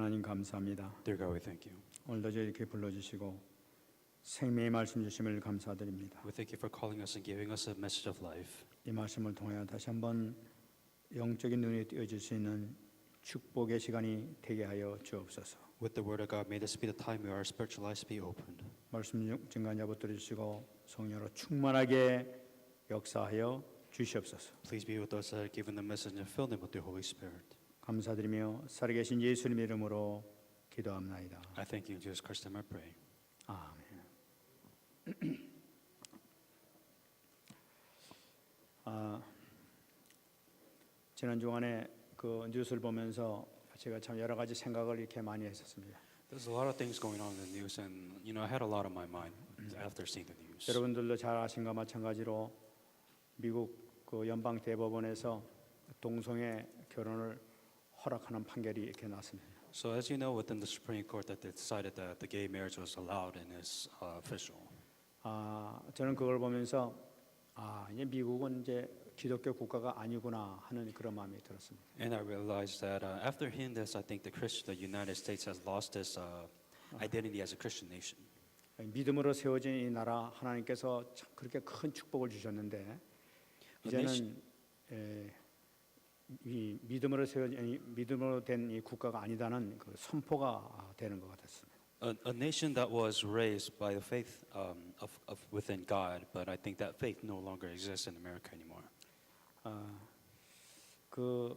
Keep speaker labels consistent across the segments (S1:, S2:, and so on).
S1: 하나님 감사합니다.
S2: Dear God, we thank you.
S1: 오늘도 저희 이렇게 불러주시고 생명의 말씀 주심을 감사드립니다.
S2: We thank you for calling us and giving us a message of life.
S1: 이 말씀을 통하여 다시 한번 영적인 눈이 띄어질 수 있는 축복의 시간이 되게 하여 주옵소서.
S2: With the word of God, may this be the time where our spiritual eyes be opened.
S1: 말씀 증거자 붙들어 주시고 성령으로 충만하게 역사하여 주시옵소서.
S2: Please be with us that are given the message and fill them with the Holy Spirit.
S1: 감사드리며 살아계신 예수님 이름으로 기도합나이다.
S2: I thank you in Jesus Christ's name I pray.
S1: 아멘. 지난 주간에 그 뉴스를 보면서 제가 참 여러 가지 생각을 이렇게 많이 했었습니다.
S2: There's a lot of things going on in the news, and I had a lot on my mind after seeing the news.
S1: 여러분들도 잘 아신과 마찬가지로 미국 그 연방 대법원에서 동성애 결혼을 허락하는 판결이 이렇게 났습니다.
S2: So as you know, within the Supreme Court, that they decided that the gay marriage was allowed and is official.
S1: 저는 그걸 보면서 이제 미국은 이제 기독교 국가가 아니구나 하는 그런 마음이 들었습니다.
S2: And I realized that after hearing this, I think the United States has lost its identity as a Christian nation.
S1: 믿음으로 세워진 이 나라 하나님께서 참 그렇게 큰 축복을 주셨는데 이제는 이 믿음으로 된 이 국가가 아니다는 그 선포가 되는 것 같았습니다.
S2: A nation that was raised by the faith of within God, but I think that faith no longer exists in America anymore.
S1: 그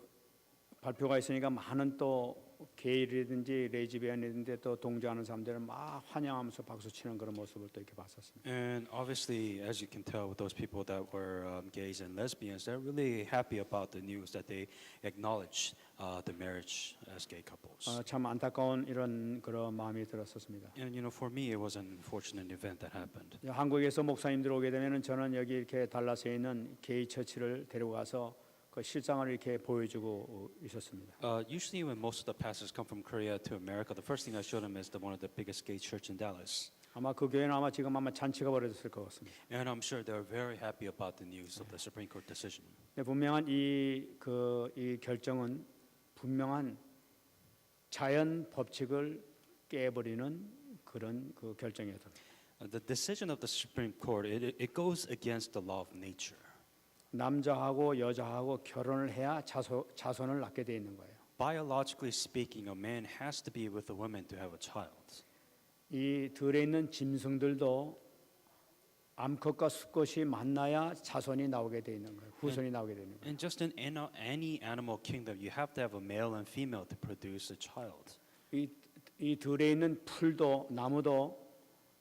S1: 발표가 있으니까 많은 또 게이라든지 레즈비언이든지 또 동조하는 사람들은 막 환영하면서 박수 치는 그런 모습을 또 이렇게 봤었습니다.
S2: And obviously, as you can tell, with those people that were gays and lesbians, they're really happy about the news that they acknowledge the marriage as gay couples.
S1: 참 안타까운 이런 그런 마음이 들었었습니다.
S2: And for me, it was an unfortunate event that happened.
S1: 한국에서 목사님들 오게 되면은 저는 여기 이렇게 달라스에 있는 게이 처치를 데려가서 그 실상을 이렇게 보여주고 있었습니다.
S2: Usually, when most of the pastors come from Korea to America, the first thing I show them is one of the biggest gay church in Dallas.
S1: 아마 그 교회는 지금 잔치가 벌어졌을 것 같습니다.
S2: And I'm sure they're very happy about the news of the Supreme Court decision.
S1: 분명한 이 결정은 분명한 자연 법칙을 깨버리는 그런 그 결정이었습니다.
S2: The decision of the Supreme Court it goes against the law of nature.
S1: 남자하고 여자하고 결혼을 해야 자손을 낳게 돼 있는 거예요.
S2: Biologically speaking, a man has to be with a woman to have a child.
S1: 이 들에 있는 짐승들도 암컷과 수컷이 만나야 자손이 나오게 돼 있는 거예요. 후손이 나오게 되는 거예요.
S2: And just in any animal kingdom, you have to have a male and female to produce a child.
S1: 이 들에 있는 풀도 나무도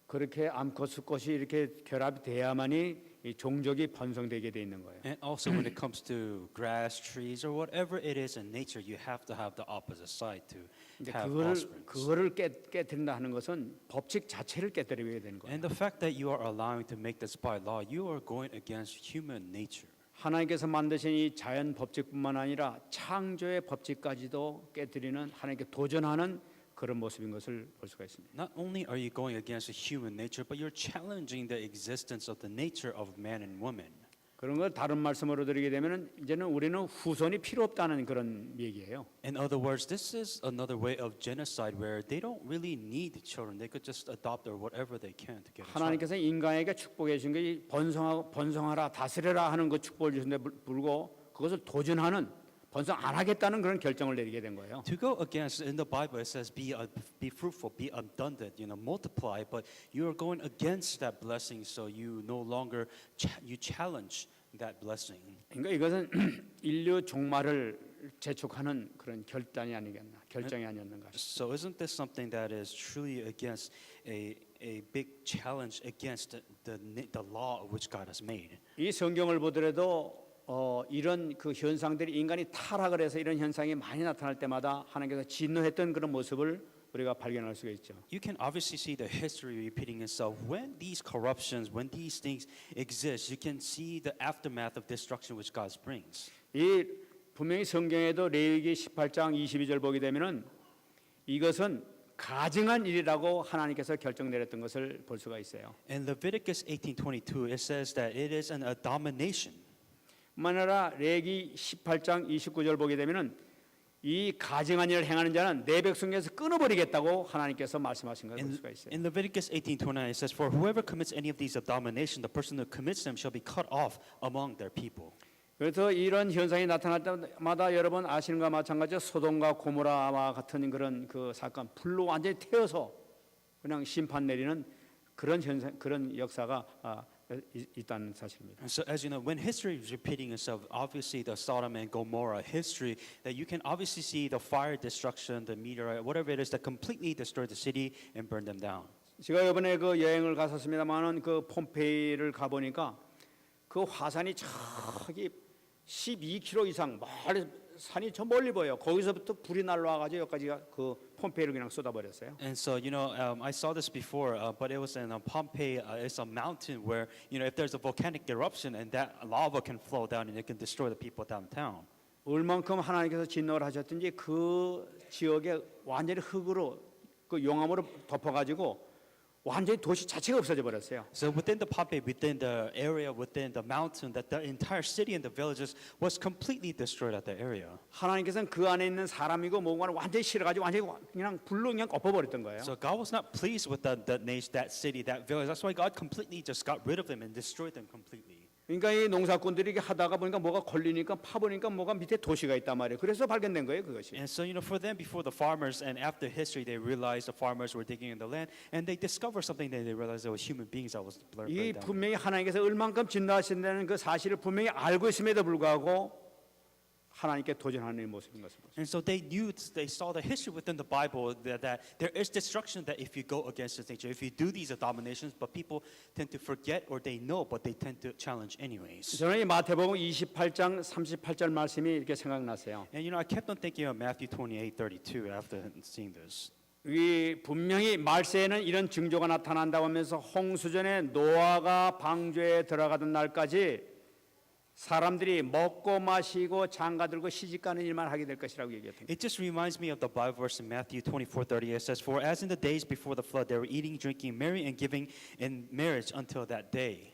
S1: 그렇게 암컷 수컷이 이렇게 결합이 돼야만이 이 종족이 번성되게 돼 있는 거예요.
S2: And also when it comes to grass, trees, or whatever it is in nature, you have to have the opposite side to have offspring.
S1: 그거를 깨뜨린다 하는 것은 법칙 자체를 깨뜨리게 되는 거예요.
S2: And the fact that you are allowing to make this by law, you are going against human nature.
S1: 하나님께서 만드신 이 자연 법칙뿐만 아니라 창조의 법칙까지도 깨뜨리는 하나님께 도전하는 그런 모습인 것을 볼 수가 있습니다.
S2: Not only are you going against the human nature, but you're challenging the existence of the nature of man and woman.
S1: 그런 걸 다른 말씀으로 드리게 되면은 이제는 우리는 후손이 필요 없다는 그런 얘기예요.
S2: In other words, this is another way of genocide where they don't really need children. They could just adopt or whatever they can to get a child.
S1: 하나님께서 인간에게 축복해 주신 게 번성하라 다스려라 하는 그 축복을 주신데 불구하고 그것을 도전하는 번성 안 하겠다는 그런 결정을 내리게 된 거예요.
S2: To go against, in the Bible it says be fruitful, be abundant, multiply, but you are going against that blessing, so you no longer you challenge that blessing.
S1: 그러니까 이것은 인류 종말을 재촉하는 그런 결단이 아니겠나, 결정이 아니었는가.
S2: So isn't this something that is truly against a big challenge against the law of which God has made?
S1: 이 성경을 보더라도 이런 그 현상들이 인간이 타락을 해서 이런 현상이 많이 나타날 때마다 하나님께서 진노했던 그런 모습을 우리가 발견할 수가 있죠.
S2: You can obviously see the history repeating itself. When these corruptions, when these things exist, you can see the aftermath of destruction which God brings.
S1: 이 분명히 성경에도 레위기 18장 22절 보게 되면은 이것은 가증한 일이라고 하나님께서 결정 내렸던 것을 볼 수가 있어요.
S2: In Leviticus 18:22, it says that it is an abomination.
S1: 뿐만 아니라 레위기 18장 29절 보게 되면은 이 가증한 일을 행하는 자는 내 백성에서 끊어버리겠다고 하나님께서 말씀하신 것을 볼 수가 있어요.
S2: In Leviticus 18:29, it says, "For whoever commits any of these abominations, the person who commits them shall be cut off among their people."
S1: 그래서 이런 현상이 나타날 때마다 여러분 아시는 것과 마찬가지로 소돔과 고모라와 같은 그런 그 사건 불로 완전히 태워서 그냥 심판 내리는 그런 현상, 그런 역사가 있다는 사실입니다.
S2: And so, as you know, when history is repeating itself, obviously the Sodom and Gomorrah history, that you can obviously see the fire destruction, the meteorite, whatever it is, that completely destroyed the city and burned them down.
S1: 제가 이번에 그 여행을 갔었습니다만은 그 폼페이를 가 보니까 그 화산이 저기 12km 이상 멀리 산이 저 멀리 보여요. 거기서부터 불이 날라와가지고 여기까지가 그 폼페이를 그냥 쏟아버렸어요.
S2: And so, you know, I saw this before, but it was in Pompeii. It's a mountain where, you know, if there's a volcanic eruption and that lava can flow down and it can destroy the people downtown.
S1: 얼만큼 하나님께서 진노를 하셨든지 그 지역에 완전히 흙으로 그 용암으로 덮어가지고 완전히 도시 자체가 없어져 버렸어요.
S2: So within the Pompeii, within the area, within the mountain, that the entire city and the villages was completely destroyed at that area.
S1: 하나님께서는 그 안에 있는 사람이고 뭐가 완전히 싫어가지고 완전히 그냥 불로 그냥 엎어버렸던 거예요.
S2: So God was not pleased with that nation, that city, that village. That's why God completely just got rid of them and destroyed them completely.
S1: 그러니까 이 농사꾼들이 이렇게 하다가 보니까 뭐가 걸리니까 파보니까 뭐가 밑에 도시가 있단 말이에요. 그래서 발견된 거예요, 그것이.
S2: And so, you know, for them, before the farmers, and after history, they realized the farmers were digging in the land, and they discovered something that they realized there was human beings that was burned
S1: 이
S2: down.
S1: 분명히 하나님께서 얼만큼 진노하신다는 그 사실을 분명히 알고 있음에도 불구하고 하나님께 도전하는 모습인 것을 보죠.
S2: And so they knew, they saw the history within the Bible that there is destruction that if you go against this nature, if you do these abominations, but people tend to forget or they know, but they tend to challenge anyways.
S1: 저는 이 마태복음 28장 38절 말씀이 이렇게 생각났어요.
S2: And you know, I kept on thinking of Matthew 28:32 after seeing this.
S1: 이 분명히 말세에는 이런 징조가 나타난다고 하면서 홍수전에 노아가 방주에 들어가던 날까지 사람들이 먹고 마시고 장가들고 시집가는 일만 하게 될 것이라고 얘기했던 거예요.
S2: It just reminds me of the Bible verse in Matthew 24:30. It says, "For as in the days before the flood, they were eating, drinking, marrying, and giving in marriage until that day."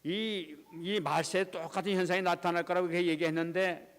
S1: 이 말세에 똑같은 현상이 나타날 거라고 그렇게 얘기했는데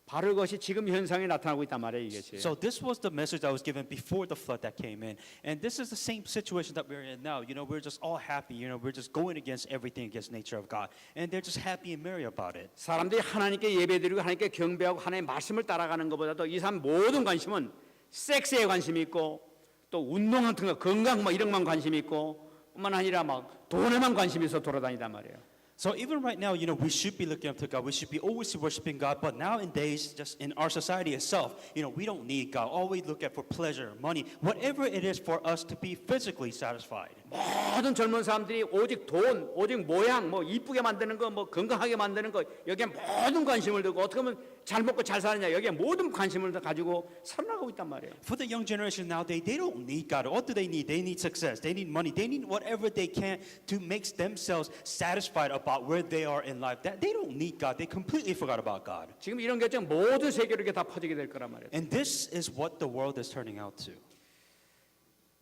S1: 바로 그것이 지금 현상이 나타나고 있단 말이에요, 이것이.
S2: So this was the message that was given before the flood that came in, and this is the same situation that we're in now. You know, we're just all happy. You know, we're just going against everything against nature of God, and they're just happy and merry about it.
S1: 사람들이 하나님께 예배드리고 하나님께 경배하고 하나님의 말씀을 따라가는 것보다도 이 사람 모든 관심은 섹스에 관심이 있고 또 운동 같은 거 건강 뭐 이런 것만 관심이 있고 뿐만 아니라 막 돈에만 관심이 있어 돌아다니단 말이에요.
S2: So even right now, you know, we should be looking up to God. We should be always worshiping God. But nowadays, just in our society itself, you know, we don't need God. All we look at for pleasure, money, whatever it is for us to be physically satisfied.
S1: 모든 젊은 사람들이 오직 돈, 오직 모양, 뭐 이쁘게 만드는 거, 뭐 건강하게 만드는 거 여기에 모든 관심을 두고 어떻게 하면 잘 먹고 잘 사느냐 여기에 모든 관심을 다 가지고 살아가고 있단 말이에요.
S2: For the young generation nowadays, they don't need God. What do they need? They need success. They need money. They need whatever they can to make themselves satisfied about where they are in life. That they don't need God. They completely forgot about God.
S1: 지금 이런 결정 모든 세계로 이렇게 다 퍼지게 될 거란 말이에요.
S2: And this is what the world is turning out to.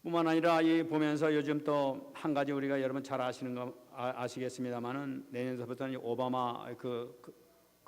S1: 뿐만 아니라 이 보면서 요즘 또 한 가지 우리가 여러분 잘 아시는 거 아시겠습니다만은 내년서부터는 오바마 그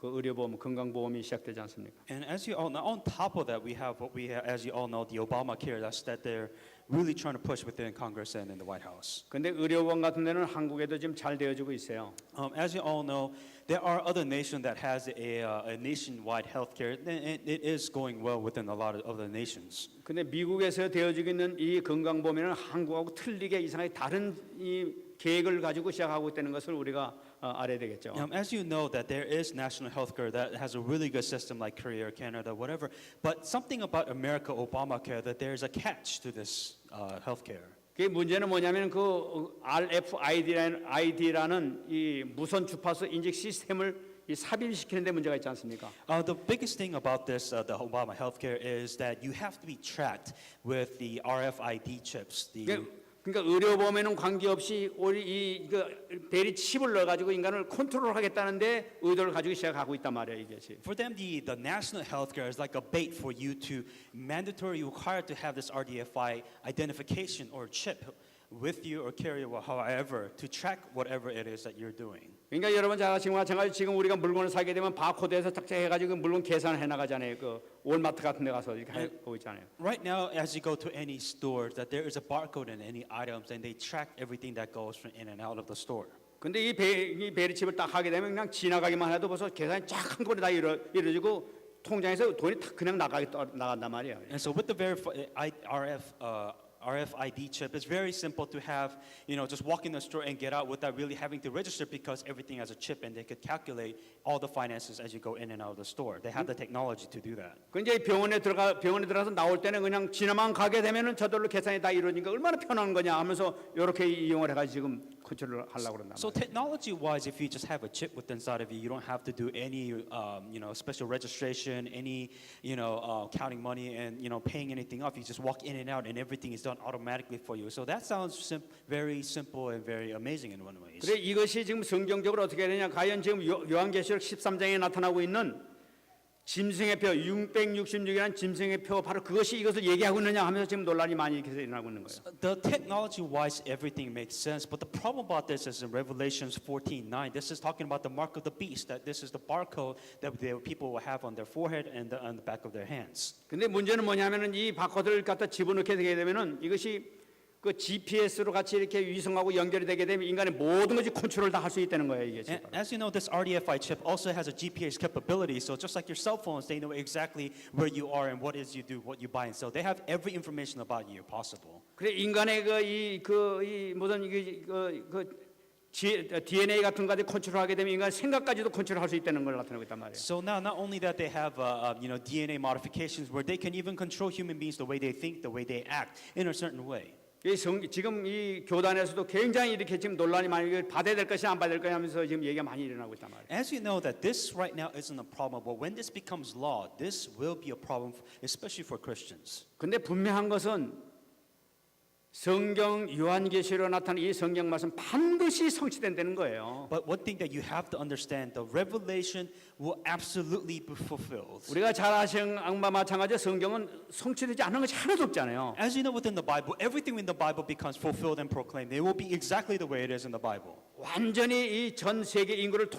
S1: 의료보험 건강보험이 시작되지 않습니까?
S2: And as you all know, on top of that, we have what we have, as you all know, the Obamacare. That's that they're really trying to push within Congress and in the White House.
S1: 근데 의료보험 같은 데는 한국에도 지금 잘 되어지고 있어요.
S2: As you all know, there are other nations that has a nationwide healthcare, and it is going well within a lot of other nations.
S1: 근데 미국에서 되어지고 있는 이 건강보험에는 한국하고 틀리게 이상하게 다른 이 계획을 가지고 시작하고 있다는 것을 우리가 알아야 되겠죠.
S2: As you know, that there is national healthcare that has a really good system like Korea, Canada, whatever. But something about America, Obamacare, that there's a catch to this healthcare.
S1: 그 문제는 뭐냐면 그 RFID라는 이 무선 주파수 인식 시스템을 이 삽입시키는 데 문제가 있지 않습니까?
S2: The biggest thing about this, the Obama healthcare, is that you have to be tracked with the RFID chips.
S1: 그러니까 의료보험에는 관계없이 우리 대리 칩을 넣어가지고 인간을 컨트롤하겠다는데 의도를 가지고 시작하고 있단 말이에요, 이것이.
S2: For them, the national healthcare is like a bait for you to mandatory required to have this RDFI identification or chip with you or carry or however to track whatever it is that you're doing.
S1: 그러니까 여러분 자 지금 마찬가지 지금 우리가 물건을 사게 되면 바코드에서 착착해가지고 물건 계산해 나가잖아요. 그 월마트 같은 데 가서 이렇게 하고 있잖아요.
S2: Right now, as you go to any store, that there is a barcode in any items, and they track everything that goes from in and out of the store.
S1: 근데 이 베리칩을 딱 하게 되면 그냥 지나가기만 해도 벌써 계산이 쫙 한꺼번에 다 이루어지고 통장에서 돈이 탁 그냥 나간단 말이에요.
S2: And so with the RFID chip, it's very simple to have, just walk in the store and get out without really having to register because everything has a chip and they could calculate all the finances as you go in and out of the store. They have the technology to do that.
S1: 그 이제 병원에 들어가서 나올 때는 그냥 지나만 가게 되면은 저절로 계산이 다 이루어지니까 얼마나 편한 거냐 하면서 이렇게 이용을 해가지고 지금 컨트롤을 하려고 그런단
S2: So
S1: 말이에요.
S2: technology-wise, if you just have a chip with inside of you, you don't have to do any, special registration, any, counting money and paying anything off. You just walk in and out, and everything is done automatically for you. So that sounds very simple and very amazing in one way.
S1: 그래 이것이 지금 성경적으로 어떻게 되냐? 과연 지금 요한계시록 13장에 나타나고 있는 짐승의 표 666이라는 짐승의 표 바로 그것이 이것을 얘기하고 있느냐 하면서 지금 논란이 많이 이렇게 일어나고 있는 거예요.
S2: The technology-wise, everything makes sense, but the problem about this is in Revelations 14:9. This is talking about the mark of the beast. That this is the barcode that the people will have on their forehead and on the back of their hands.
S1: 근데 문제는 뭐냐면은 이 바코드를 갖다 집어넣게 되게 되면은 이것이 그 GPS로 같이 이렇게 위성하고 연결이 되게 되면 인간의 모든 것이 컨트롤 다 할 수 있다는 거예요, 이게.
S2: And as you know, this RDFI chip also has a GPS capability. So just like your cell phones, they know exactly where you are and what is you do, what you buy and sell. They have every information about you possible.
S1: 그래 인간의 이 무슨 DNA 같은 거를 컨트롤하게 되면 인간 생각까지도 컨트롤할 수 있다는 걸 나타내고 있단 말이에요.
S2: So now, not only that they have DNA modifications where they can even control human beings the way they think, the way they act in a certain way.
S1: 지금 이 교단에서도 굉장히 이렇게 지금 논란이 많이 받아야 될 것이 안 받아야 될 것이 하면서 지금 얘기가 많이 일어나고 있단 말이에요.
S2: As you know that this right now isn't a problem, but when this becomes law, this will be a problem, especially for Christians.
S1: 근데 분명한 것은 성경 요한계시로 나타난 이 성경 말씀 반드시 성취된다는 거예요.
S2: But one thing that you have to understand, the revelation will absolutely be fulfilled.
S1: 우리가 잘 아시는 악마 마찬가지 성경은 성취되지 않은 것이 하나도 없잖아요.
S2: As you know within the Bible, everything in the Bible becomes fulfilled and proclaimed. It will be exactly the way it is in the Bible.
S1: 완전히 이 전 세계 인구를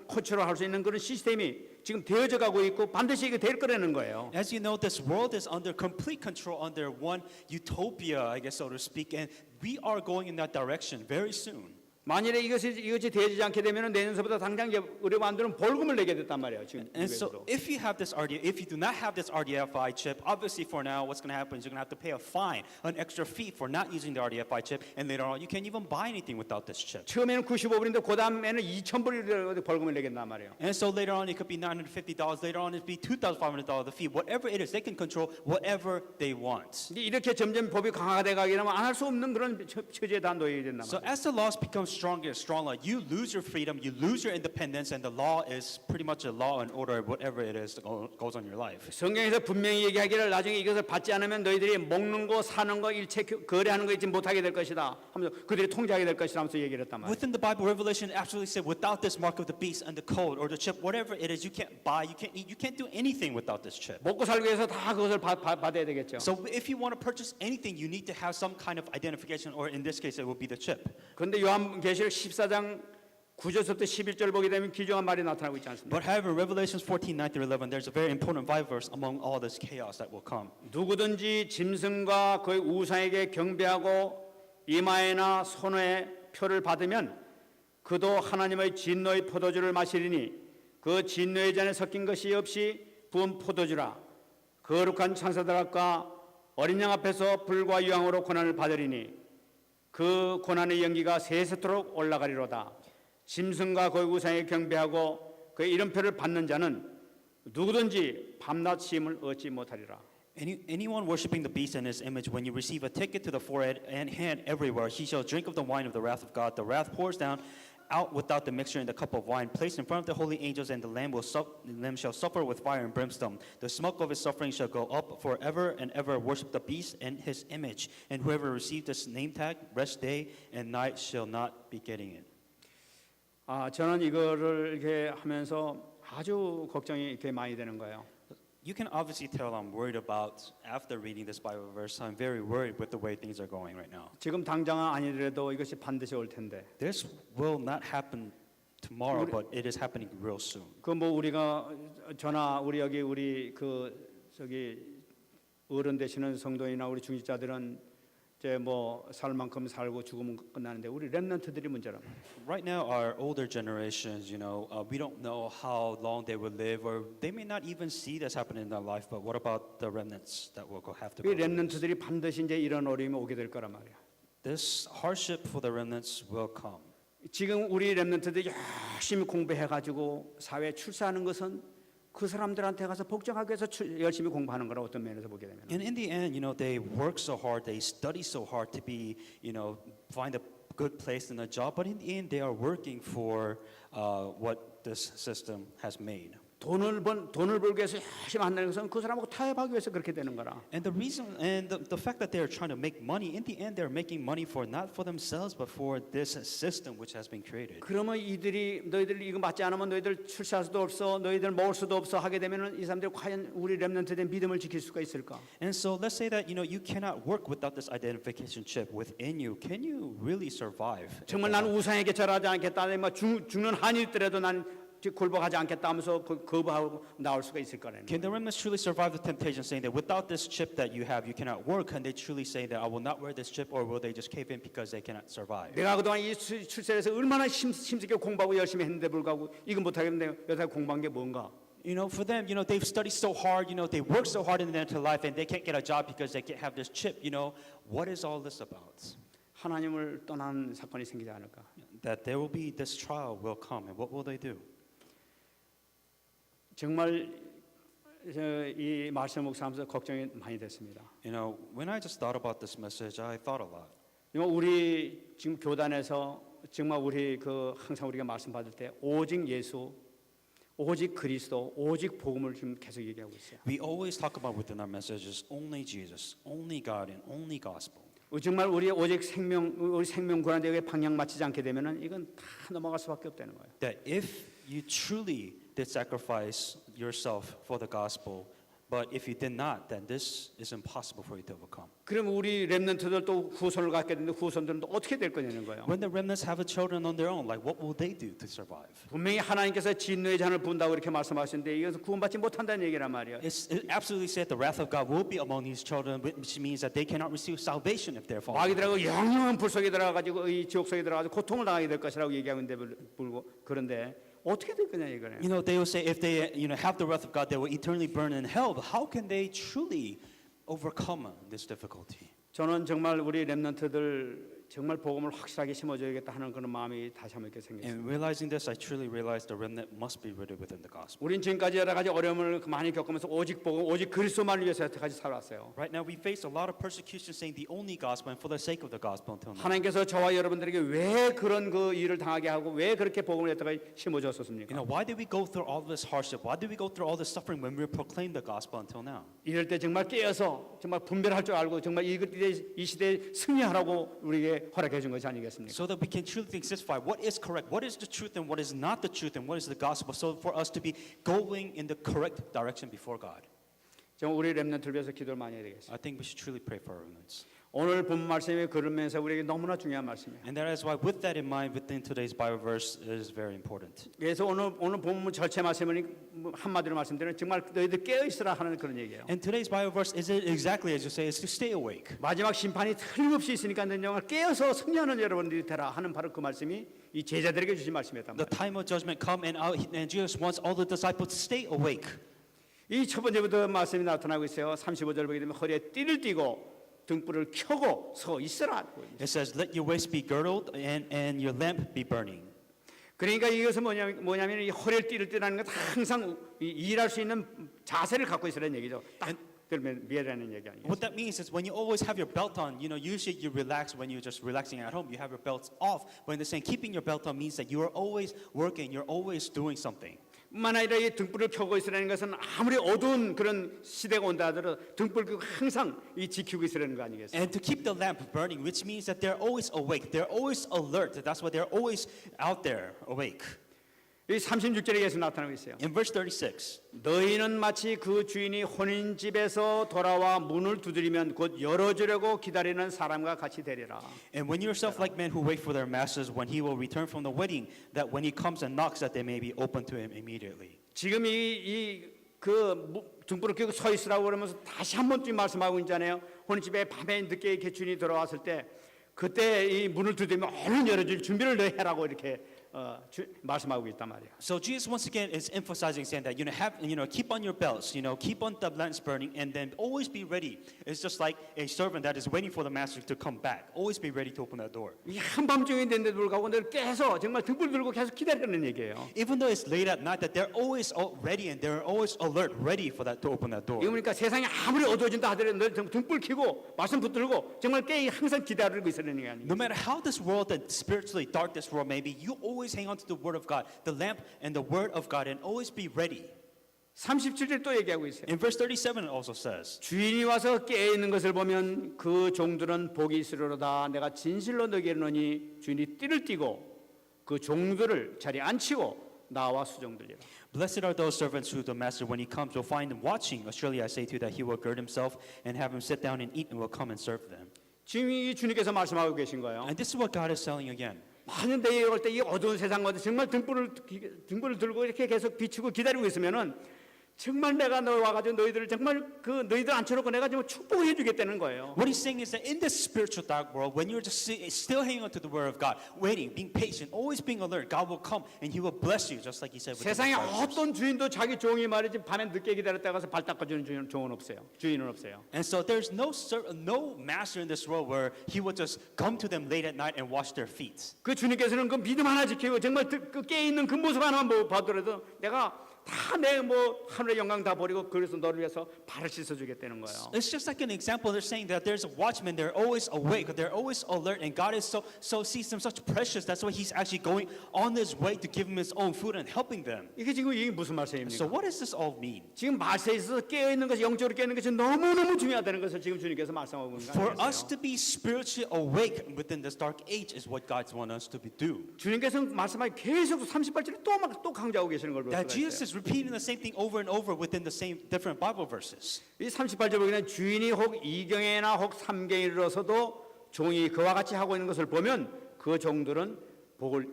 S1: 컨트롤할 수 있는 그런 시스템이 지금 되어져 가고 있고 반드시 이게 될 거라는 거예요.
S2: As you know, this world is under complete control, under one utopia, I guess so to speak, and we are going in that direction very soon.
S1: 만일에 이것이 되어지지 않게 되면 내년서부터 당장 우리 만들면 벌금을 내게 됐단 말이에요. 지금
S2: And so,
S1: 미국에서도.
S2: if you do not have this RDFI chip, obviously for now, what's going to happen is you're going to have to pay a fine, an extra fee for not using the RDFI chip, and later on, you can't even buy anything without this chip.
S1: 처음에는 95불인데 그 다음에는 2,000불 벌금을 내겠단 말이에요.
S2: And so later on, it could be $950. Later on, it'd be $2,500 the fee. Whatever it is, they can control whatever they want.
S1: 근데 이렇게 점점 법이 강화돼 가게 되면 안 할 수 없는 그런 처지에 다 놓이게 된단
S2: So
S1: 말이에요.
S2: as the laws become stronger and stronger, you lose your freedom, you lose your independence, and the law is pretty much a law and order, whatever it is that goes on your life.
S1: 성경에서 분명히 얘기하기를 나중에 이것을 받지 않으면 너희들이 먹는 거, 사는 거, 일체 거래하는 거 잊지 못하게 될 것이다 하면서 그들이 통제하게 될 것이라 하면서 얘기를 했단 말이에요.
S2: Within the Bible, Revelation absolutely said, without this mark of the beast and the code or the chip, whatever it is, you can't buy, you can't eat, you can't do anything without this chip.
S1: 먹고 살기 위해서 다 그것을 받아야 되겠죠.
S2: So if you want to purchase anything, you need to have some kind of identification, or in this case, it will be the chip.
S1: 그런데 요한계시록 14장 9절부터 11절 보게 되면 귀중한 말이 나타나고 있지 않습니까?
S2: But however, Revelations 14:9-11, there's a very important Bible verse among all this chaos that will come.
S1: 누구든지 짐승과 그의 우상에게 경배하고 이마에나 손에 표를 받으면 그도 하나님의 진노의 포도주를 마시리니 그 진노의 잔에 섞인 것이 없이 부은 포도주라. 거룩한 천사들 앞과 어린 양 앞에서 불과 유황으로 고난을 받으리니 그 고난의 연기가 세세토록 올라가리로다. 짐승과 그의 우상에 경배하고 그의 이름표를 받는 자는 누구든지 밤낮 시임을 얻지 못하리라.
S2: Anyone worshiping the beast and his image, when you receive a ticket to the forehead and hand everywhere, he shall drink of the wine of the wrath of God. The wrath pours down out without the mixture in the cup of wine, placed in front of the holy angels, and the Lamb shall suffer with fire and brimstone. The smoke of his suffering shall go up forever and ever. Worship the beast and his image, and whoever received this name tag, rest day and night shall not be getting it.
S1: 저는 이거를 이렇게 하면서 아주 걱정이 이렇게 많이 되는 거예요.
S2: You can obviously tell I'm worried about, after reading this Bible verse, I'm very worried with the way things are going right now.
S1: 지금 당장은 아니더라도 이것이 반드시 올 텐데
S2: This will not happen tomorrow, but it is happening real soon.
S1: 그 뭐 우리가 저나 우리 여기 우리 그 저기 어른 되시는 성도이나 우리 중직자들은 이제 뭐 살 만큼 살고 죽으면 끝나는데 우리 렘넌트들이 문제란 말이에요.
S2: Right now, our older generations, we don't know how long they will live, or they may not even see this happen in their life. But what about the remnants that will have to
S1: 이
S2: go through this?
S1: 렘넌트들이 반드시 이제 이런 어려움이 오게 될 거란 말이야.
S2: This hardship for the remnants will come.
S1: 지금 우리 렘넌트들이 열심히 공부해가지고 사회에 출세하는 것은 그 사람들한테 가서 복종하기 위해서 열심히 공부하는 거라 어떤 면에서 보게 되면.
S2: And in the end, they work so hard, they study so hard to be, find a good place in a job. But in the end, they are working for what this system has made.
S1: 돈을 벌기 위해서 열심히 한다는 것은 그 사람하고 타협하기 위해서 그렇게 되는 거라.
S2: And the reason, and the fact that they are trying to make money, in the end, they're making money for not for themselves, but for this system which has been created.
S1: 그러면 너희들 이거 맞지 않으면 너희들 출세할 수도 없어, 너희들 먹을 수도 없어 하게 되면은 이 사람들이 과연 우리 렘넌트의 믿음을 지킬 수가 있을까?
S2: And so let's say that you cannot work without this identification chip within you. Can you really survive?
S1: 정말 난 우상에게 절하지 않겠다. 뭐 죽는 한이 있더라도 난 굴복하지 않겠다 하면서 거부하고 나올 수가 있을 거라는
S2: Can the remnants truly survive the temptation, saying that without this chip that you have, you cannot work? Can they truly say that I will not wear this chip, or will they just cave in because they cannot survive?
S1: 내가 그동안 이 출세에서 얼마나 힘쓰게 공부하고 열심히 했는데 불구하고 이거 못하겠는데 여태까지 공부한 게 뭔가?
S2: For them, they've studied so hard, they work so hard in their life, and they can't get a job because they can't have this chip. What is all this about?
S1: 하나님을 떠난 사건이 생기지 않을까?
S2: That there will be this trial will come, and what will they do?
S1: 정말 이 말씀 묵상하면서 걱정이 많이 됐습니다.
S2: When I just thought about this message, I thought a lot.
S1: 우리 지금 교단에서 정말 우리 항상 우리가 말씀 받을 때 오직 예수, 오직 그리스도, 오직 복음을 지금 계속 얘기하고 있어요.
S2: We always talk about within our messages only Jesus, only God, and only gospel.
S1: 정말 우리 오직 우리 생명 구원에 방향 맞추지 않게 되면은 이건 다 넘어갈 수밖에 없다는 거예요.
S2: That if you truly did sacrifice yourself for the gospel, but if you did not, then this is impossible for you to overcome.
S1: 그럼 우리 렘넌트들 또 후손을 갖게 되는데 후손들은 또 어떻게 될 거냐는 거예요.
S2: When the remnants have a children on their own, what will they do to survive?
S1: 분명히 하나님께서 진노의 잔을 부은다고 이렇게 말씀하시는데 이것은 구원받지 못한다는 얘기란 말이에요.
S2: It absolutely said the wrath of God will be among these children, which means that they cannot receive salvation if they're fallen.
S1: 마귀들하고 영영한 불 속에 들어가가지고 이 지옥 속에 들어가서 고통을 당하게 될 것이라고 얘기하고 있는데 그런데 어떻게 될 거냐 이거는.
S2: They will say if they have the wrath of God, they will eternally burn in hell. But how can they truly overcome this difficulty?
S1: 저는 정말 우리 렘넌트들 정말 복음을 확실하게 심어줘야겠다 하는 그런 마음이 다시 한번 이렇게 생겼어요.
S2: And realizing this, I truly realized the remnant must be rooted within the gospel.
S1: 우린 지금까지 여러 가지 어려움을 많이 겪으면서 오직 복음, 오직 그리스도만을 위해서 여태까지 살아왔어요.
S2: Right now, we face a lot of persecution, saying the only gospel and for the sake of the gospel until now.
S1: 하나님께서 저와 여러분들에게 왜 그런 일을 당하게 하고 왜 그렇게 복음을 여태까지 심어줬었습니까?
S2: Why did we go through all this hardship? Why did we go through all this suffering when we proclaimed the gospel until now?
S1: 이럴 때 정말 깨어서 정말 분별할 줄 알고 정말 이 시대에 승리하라고 우리에게 허락해 준 것이 아니겠습니까?
S2: So that we can truly testify what is correct, what is the truth, and what is not the truth, and what is the gospel. So for us to be going in the correct direction before God.
S1: 정말 우리 렘넌트를 위해서 기도를 많이 해야 되겠습니다.
S2: I think we should truly pray for our remnants.
S1: 오늘 본 말씀이 그러면서 우리에게 너무나 중요한 말씀이에요.
S2: And that is why, with that in mind, within today's Bible verse, it is very important.
S1: 그래서 오늘 본문 전체 말씀은 한마디로 말씀드리면 정말 너희들 깨어 있으라 하는 그런 얘기예요.
S2: And today's Bible verse is exactly as you say, is to stay awake.
S1: 마지막 심판이 틀림없이 있으니까 정말 깨어서 승리하는 여러분들이 되라 하는 바로 그 말씀이 이 제자들에게 주신 말씀이었단
S2: The
S1: 말이에요.
S2: time of judgment come, and Jesus wants all the disciples to stay awake.
S1: 이 첫 번째부터 말씀이 나타나고 있어요. 35절 보게 되면 허리에 띠를 띠고 등불을 켜고 서 있으라.
S2: It says, "Let your waist be girdled and your lamp be burning."
S1: 그러니까 이것은 뭐냐면 이 허리를 띠를 띠라는 건 항상 일할 수 있는 자세를 갖고 있으라는 얘기죠. 딱 들면 미래라는 얘기 아니에요.
S2: What that means is when you always have your belt on, usually you relax when you're just relaxing at home. You have your belts off. When they're saying keeping your belt on means that you are always working. You're always doing something.
S1: 뿐만 아니라 이 등불을 켜고 있으라는 것은 아무리 어두운 그런 시대가 온다 하더라도 등불 켜고 항상 이 지키고 있으라는 거 아니겠어요?
S2: And to keep the lamp burning, which means that they're always awake. They're always alert. That's why they're always out there awake.
S1: 이 36절에 계속 나타나고 있어요.
S2: In verse 36,
S1: 너희는 마치 그 주인이 혼인집에서 돌아와 문을 두드리면 곧 열어주려고 기다리는 사람과 같이 되리라.
S2: and when yourself like men who wait for their masters when he will return from the wedding, that when he comes and knocks, that they may be open to him immediately.
S1: 지금 그 등불을 켜고 서 있으라고 그러면서 다시 한 번쯤 말씀하고 있잖아요. 혼인집에 밤에 늦게 이렇게 주인이 들어왔을 때 그때 이 문을 두드리면 얼른 열어줄 준비를 너 해라고 이렇게 말씀하고 있단 말이에요.
S2: So Jesus once again is emphasizing, saying that keep on your belts, keep on the lamps burning, and then always be ready. It's just like a servant that is waiting for the master to come back. Always be ready to open that door.
S1: 이 한밤중에 됐는데도 불구하고 늘 깨서 정말 등불 들고 계속 기다리는 얘기예요.
S2: Even though it's late at night, that they're always ready and they're always alert, ready for that to open that door.
S1: 이거 보니까 세상이 아무리 어두워진다 하더라도 늘 등불 켜고 말씀 붙들고 정말 깨 항상 기다리고 있으는 게 아니에요.
S2: No matter how this world and spiritually dark this world may be, you always hang on to the word of God, the lamp and the word of God, and always be ready.
S1: 37절 또 얘기하고 있어요.
S2: In verse 37 it also says,
S1: 주인이 와서 깨어 있는 것을 보면 그 종들은 복이 있으리로다. 내가 진실로 너희에게 이르노니 주인이 띠를 띠고 그 종들을 자리에 앉히고 나와 수종들리라.
S2: Blessed are those servants who the master, when he comes, will find them watching. Surely I say to you that he will gird himself and have him sit down and eat and will come and serve them.
S1: 지금 이 주님께서 말씀하고 계신 거예요.
S2: And this is what God is telling again.
S1: 많은 데에 올 때 이 어두운 세상 가운데 정말 등불을 들고 이렇게 계속 비추고 기다리고 있으면은 정말 내가 너 와가지고 너희들을 정말 너희들 앉혀놓고 내가 정말 축복을 해주겠다는 거예요.
S2: What he's saying is that in this spiritual dark world, when you're just still hanging on to the word of God, waiting, being patient, always being alert, God will come and he will bless you, just like he said.
S1: 세상에 어떤 주인도 자기 종이 말이지 밤에 늦게 기다렸다 가서 발 닦아주는 종은 없어요. 주인은 없어요.
S2: And so there's no master in this world where he will just come to them late at night and wash their feet.
S1: 그 주님께서는 그 믿음 하나 지키고 정말 그 깨 있는 그 모습 하나만 봐더라도 내가 다 내 하늘의 영광 다 버리고 그래서 너를 위해서 발을 씻어주겠다는 거예요.
S2: It's just like an example. They're saying that there's a watchman. They're always awake. They're always alert, and God is so sees them such precious. That's why He's actually going on His way to give them His own food and helping them.
S1: 이게 지금 이게 무슨
S2: So
S1: 말씀입니까?
S2: what does this all mean?
S1: 지금 말세에 있어서 깨어 있는 것이 영적으로 깨어 있는 것이 너무너무 중요하다는 것을 지금 주님께서 말씀하고 있는
S2: For
S1: 거예요.
S2: us to be spiritually awake within this dark age is what God wants us to do.
S1: 주님께서 말씀하기 계속 38절에 또 강조하고 계시는 걸 볼
S2: That
S1: 수가
S2: Jesus
S1: 있어요.
S2: is repeating the same thing over and over within the same different Bible verses.
S1: 이 38절 보기에는 주인이 혹 2경에나 혹 3경에 이르러서도 종이 그와 같이 하고 있는 것을 보면 그 종들은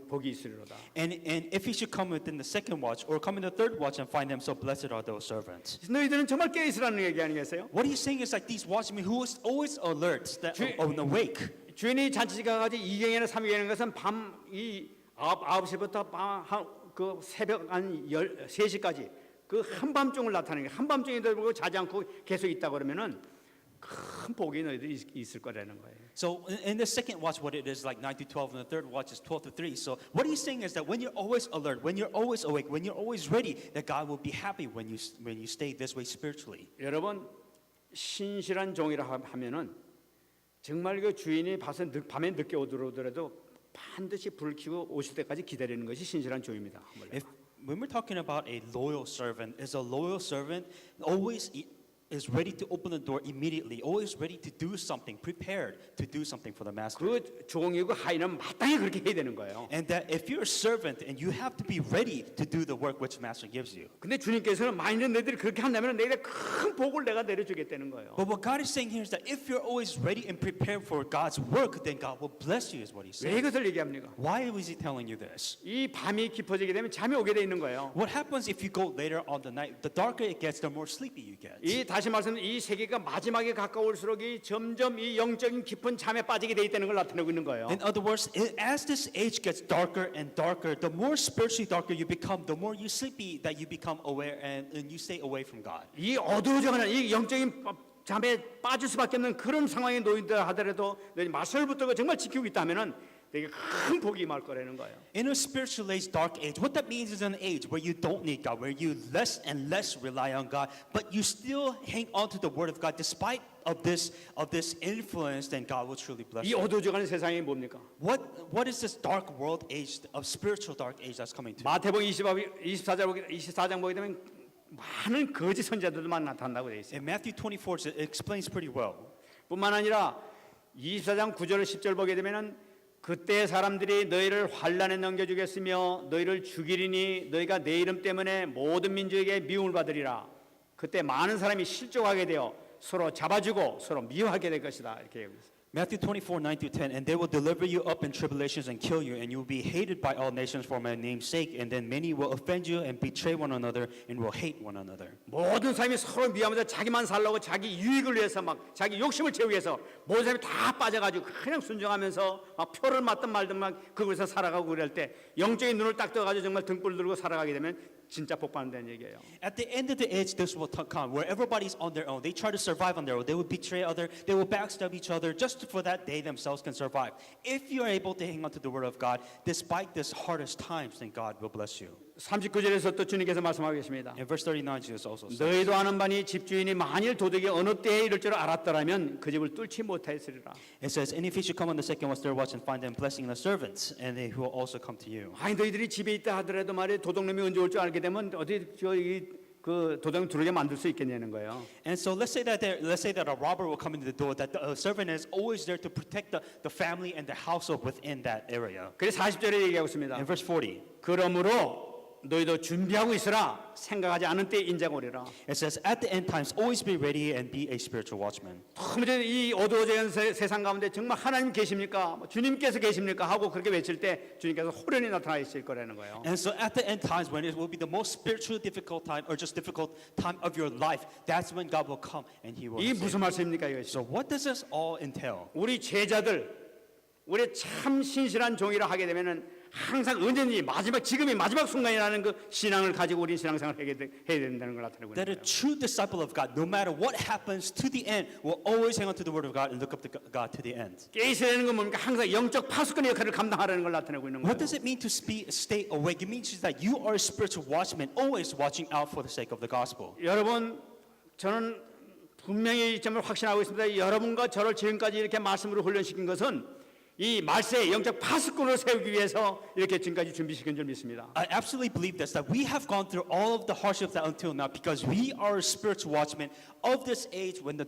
S1: 복이 있으리로다.
S2: And if he should come within the second watch or come in the third watch and find them, so blessed are those servants.
S1: 너희들은 정말 깨어 있으라는 얘기 아니겠어요?
S2: What he's saying is like these watchmen who is always alert, that awake.
S1: 주인이 잔치가 가지 2경에나 3경에는 것은 밤 9시부터 그 새벽 한 3시까지 그 한밤중을 나타내는 게 한밤중에도 불구하고 자지 않고 계속 있다 그러면은 큰 복이 너희들이 있을 거라는 거예요.
S2: So in the second watch, what it is like 9 to 12, and the third watch is 12 to 3. So what he's saying is that when you're always alert, when you're always awake, when you're always ready, that God will be happy when you stay this way spiritually.
S1: 여러분 신실한 종이라 하면은 정말 그 주인이 밤에 늦게 오더라도 반드시 불을 켜고 오실 때까지 기다리는 것이 신실한 종입니다.
S2: When we're talking about a loyal servant, is a loyal servant always is ready to open the door immediately, always ready to do something, prepared to do something for the master.
S1: 그 종이고 하인은 마땅히 그렇게 해야 되는 거예요.
S2: And that if you're a servant and you have to be ready to do the work which master gives you.
S1: 근데 주님께서는 만일 너희들이 그렇게 한다면 내가 큰 복을 내가 내려주겠다는 거예요.
S2: But what God is saying here is that if you're always ready and prepared for God's work, then God will bless you, is what He's
S1: 왜
S2: saying.
S1: 이것을 얘기합니까?
S2: Why is He telling you this?
S1: 이 밤이 깊어지게 되면 잠이 오게 돼 있는 거예요.
S2: What happens if you go later on the night? The darker it gets, the more sleepy you get.
S1: 이 다시 말씀 이 세계가 마지막에 가까울수록 이 점점 이 영적인 깊은 잠에 빠지게 돼 있다는 걸 나타내고 있는 거예요.
S2: In other words, as this age gets darker and darker, the more spiritually darker you become, the more you sleepy that you become aware and you stay away from God.
S1: 이 어두워져가는 이 영적인 잠에 빠질 수밖에 없는 그런 상황에 놓인다 하더라도 말씀을 붙들고 정말 지키고 있다면은 되게 큰 복이 임할 거라는 거예요.
S2: In a spiritual age, dark age, what that means is an age where you don't need God, where you less and less rely on God, but you still hang on to the Word of God despite of this influence. Then God will truly bless
S1: 이
S2: you.
S1: 어두워져가는 세상이 뭡니까?
S2: What is this dark world age of spiritual dark age that's coming to?
S1: 마태복음 24장 보게 되면 많은 거짓 선지자들만 나타난다고 돼 있어요.
S2: In Matthew 24, it explains pretty well.
S1: 뿐만 아니라 24장 9절 10절 보게 되면은 그때 사람들이 너희를 환란에 넘겨주겠으며 너희를 죽이리니 너희가 내 이름 때문에 모든 민족에게 미움을 받으리라. 그때 많은 사람이 실족하게 되어 서로 잡아주고 서로 미워하게 될 것이다. 이렇게 얘기합니다.
S2: Matthew 24, 9 through 10, and they will deliver you up in tribulations and kill you, and you will be hated by all nations for my name's sake, and then many will offend you and betray one another and will hate one another.
S1: 모든 사람이 서로 미워하면서 자기만 살려고 자기 유익을 위해서 막 자기 욕심을 채우기 위해서 모든 사람이 다 빠져가지고 그냥 순종하면서 막 표를 맞든 말든 막 그곳에서 살아가고 그럴 때 영적인 눈을 딱 떠가지고 정말 등불 들고 살아가게 되면 진짜 복받는다는 얘기예요.
S2: At the end of the age, this will come where everybody's on their own. They try to survive on their own. They will betray other. They will backstab each other just for that they themselves can survive. If you are able to hang on to the word of God, despite this hardest times, then God will bless you.
S1: 39절에서 또 주님께서 말씀하고 계십니다.
S2: In verse 39, Jesus also says,
S1: 너희도 아는 바니 집주인이 만일 도둑이 어느 때에 이를 줄 알았더라면 그 집을 뚫지 못하였으리라.
S2: it says, and if you should come on the second watch, third watch, and find them blessing the servants, and they will also come to you.
S1: 아니 너희들이 집에 있다 하더라도 말이야 도둑놈이 언제 올 줄 알게 되면 어디 그 도둑 들어오게 만들 수 있겠냐는 거예요.
S2: And so let's say that a robber will come into the door, that the servant is always there to protect the family and the household within that area.
S1: 그래서 40절에 얘기하고 있습니다.
S2: In verse 40,
S1: 그러므로 너희도 준비하고 있으라. 생각하지 않은 때에 인자가 오리라.
S2: it says, at the end times, always be ready and be a spiritual watchman.
S1: 너무 이 어두워진 세상 가운데 정말 하나님 계십니까? 주님께서 계십니까? 하고 그렇게 외칠 때 주님께서 호련히 나타나 있을 거라는 거예요.
S2: And so at the end times, when it will be the most spiritually difficult time or just difficult time of your life, that's when God will come and He will
S1: 이
S2: save.
S1: 무슨 말씀입니까 이것이?
S2: So what does this all entail?
S1: 우리 제자들 우리 참 신실한 종이라 하게 되면은 항상 언제든지 지금이 마지막 순간이라는 그 신앙을 가지고 우리 신앙생활을 해야 된다는 걸 나타내고 있는
S2: That a
S1: 거예요.
S2: true disciple of God, no matter what happens to the end, will always hang on to the word of God and look up to God to the end.
S1: 깨 있어야 되는 건 뭡니까? 항상 영적 파수꾼의 역할을 감당하라는 걸 나타내고 있는 거예요.
S2: What does it mean to stay awake? It means that you are a spiritual watchman, always watching out for the sake of the gospel.
S1: 여러분, 저는 분명히 이 점을 확신하고 있습니다. 여러분과 저를 지금까지 이렇게 말씀으로 훈련시킨 것은 이 말세의 영적 파수꾼을 세우기 위해서 이렇게 지금까지 준비시킨 줄 믿습니다.
S2: I absolutely believe this, that we have gone through all of the hardships that until now because we are spiritual watchmen of this age when the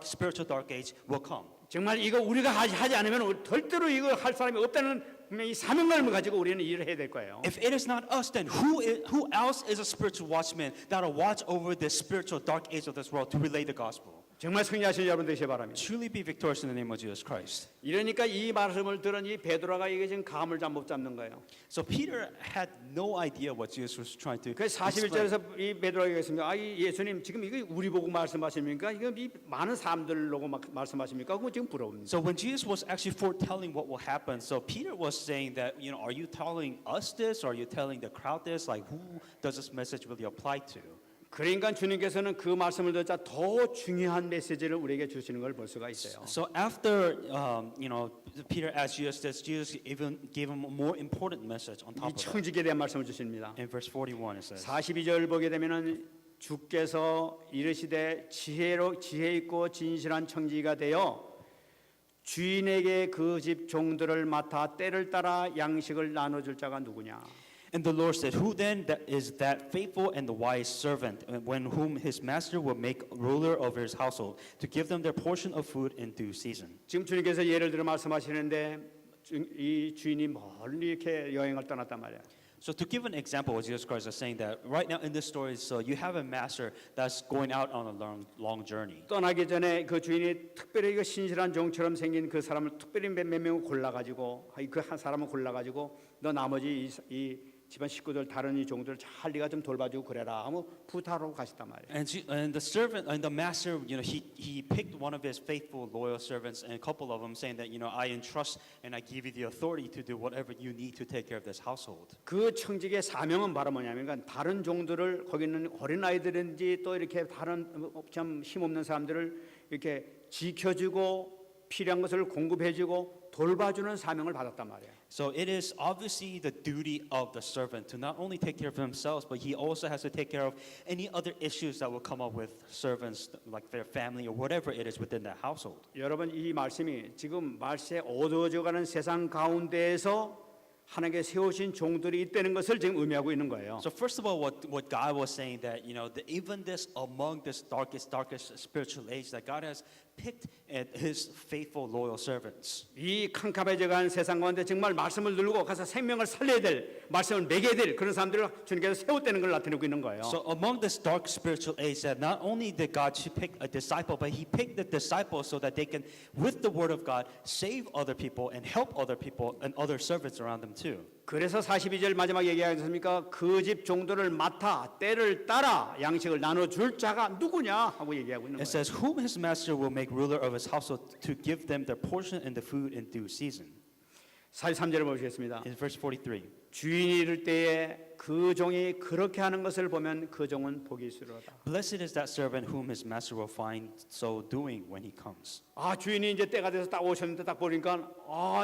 S2: spiritual dark age will come.
S1: 정말 이거 우리가 하지 않으면 절대로 이거 할 사람이 없다는 분명히 사명감을 가지고 우리는 일을 해야 될 거예요.
S2: If it is not us, then who else is a spiritual watchman that will watch over this spiritual dark age of this world to relay the gospel?
S1: 정말 승리하시는 여러분 되시기 바랍니다.
S2: Truly be victorious in the name of Jesus Christ.
S1: 이러니까 이 말씀을 들은 이 베드로가 이게 지금 감을 못 잡는 거예요.
S2: So Peter had no idea what Jesus was trying to
S1: 그래서
S2: explain.
S1: 41절에서 이 베드로가 얘기했습니다. 이 예수님 지금 이거 우리 보고 말씀하십니까? 이거 이 많은 사람들 보고 말씀하십니까? 그거 지금 부러웁니다.
S2: So when Jesus was actually foretelling what will happen, so Peter was saying that, are you telling us this? Or are you telling the crowd this? Like, who does this message really apply to?
S1: 그러니까 주님께서는 그 말씀을 듣자 더 중요한 메시지를 우리에게 주시는 걸 볼 수가 있어요.
S2: So after, Peter asked Jesus this, Jesus even gave him a more important message on top
S1: 이
S2: of that.
S1: 청지기에 대한 말씀을 주십니다.
S2: In verse 41 it says,
S1: 42절 보게 되면은 주께서 이르시되 지혜 있고 진실한 청지기가 되어 주인에게 그 집 종들을 맡아 때를 따라 양식을 나눠줄 자가 누구냐?
S2: and the Lord said, who then is that faithful and the wise servant, when whom his master will make ruler over his household, to give them their portion of food in due season?
S1: 지금 주님께서 예를 들어 말씀하시는데 이 주인이 멀리 이렇게 여행을 떠났단 말이야.
S2: So to give an example, what Jesus Christ is saying that right now in this story, so you have a master that's going out on a long journey.
S1: 떠나기 전에 그 주인이 특별히 그 신실한 종처럼 생긴 그 사람을 특별히 몇 명을 골라가지고 그 한 사람을 골라가지고 너 나머지 이 집안 식구들 다른 이 종들 잘 네가 좀 돌봐주고 그래라 하고 부탁하고 가셨단 말이에요.
S2: And the servant and the master, he picked one of his faithful, loyal servants, and a couple of them saying that, I entrust and I give you the authority to do whatever you need to take care of this household.
S1: 그 청직의 사명은 바로 뭐냐면 그러니까 다른 종들을 거기 있는 어린 아이들인지 또 이렇게 다른 참 힘없는 사람들을 이렇게 지켜주고 필요한 것을 공급해주고 돌봐주는 사명을 받았단 말이에요.
S2: So it is obviously the duty of the servant to not only take care of themselves, but he also has to take care of any other issues that will come up with servants, like their family or whatever it is within that household.
S1: 여러분 이 말씀이 지금 말세 어두워져가는 세상 가운데에서 하나님께 세우신 종들이 있다는 것을 지금 의미하고 있는 거예요.
S2: So first of all, what God was saying that even this among this darkest spiritual age that God has picked His faithful loyal servants.
S1: 이 캄캄해져가는 세상 가운데 정말 말씀을 누르고 가서 생명을 살려야 될 말씀을 먹여야 될 그런 사람들을 주님께서 세웠다는 걸 나타내고 있는 거예요.
S2: So among this dark spiritual age, that not only did God pick a disciple, but He picked the disciples so that they can, with the word of God, save other people and help other people and other servants around them too.
S1: 그래서 42절 마지막 얘기하지 않습니까? 그 집 종들을 맡아 때를 따라 양식을 나눠줄 자가 누구냐 하고 얘기하고 있는
S2: It
S1: 거예요.
S2: says, whom his master will make ruler of his household to give them their portion and the food in due season.
S1: 43절을 보시겠습니다.
S2: In verse 43.
S1: 주인이 이를 때에 그 종이 그렇게 하는 것을 보면 그 종은 복이 있으리로다.
S2: Blessed is that servant whom his master will find so doing when he comes.
S1: 아 주인이 이제 때가 돼서 딱 오셨는데 딱 보니까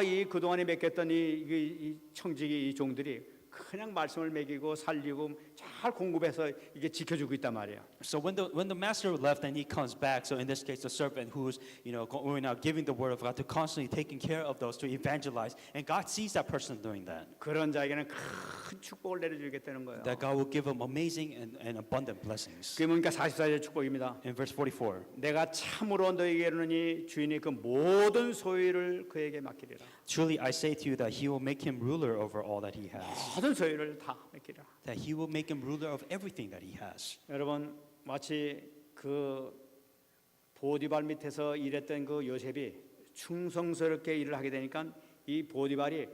S1: 이 그동안에 맡겼던 이 청직이 이 종들이 그냥 말씀을 먹이고 살리고 잘 공급해서 이게 지켜주고 있단 말이에요.
S2: So when the master left and he comes back, so in this case the servant who's going out giving the word of God to constantly taking care of those to evangelize, and God sees that person doing that.
S1: 그런 자에게는 큰 축복을 내려주겠다는 거예요.
S2: That God will give him amazing and abundant blessings.
S1: 그게 그러니까 44절 축복입니다.
S2: In verse 44.
S1: 내가 참으로 너에게 이르노니 주인이 그 모든 소유를 그에게 맡기리라.
S2: Truly I say to you that he will make him ruler over all that he has.
S1: 모든 소유를 다 맡기라.
S2: That he will make him ruler of everything that he has.
S1: 여러분 마치 그 보디발 밑에서 일했던 그 요셉이 충성스럽게 일을 하게 되니까 이 보디발이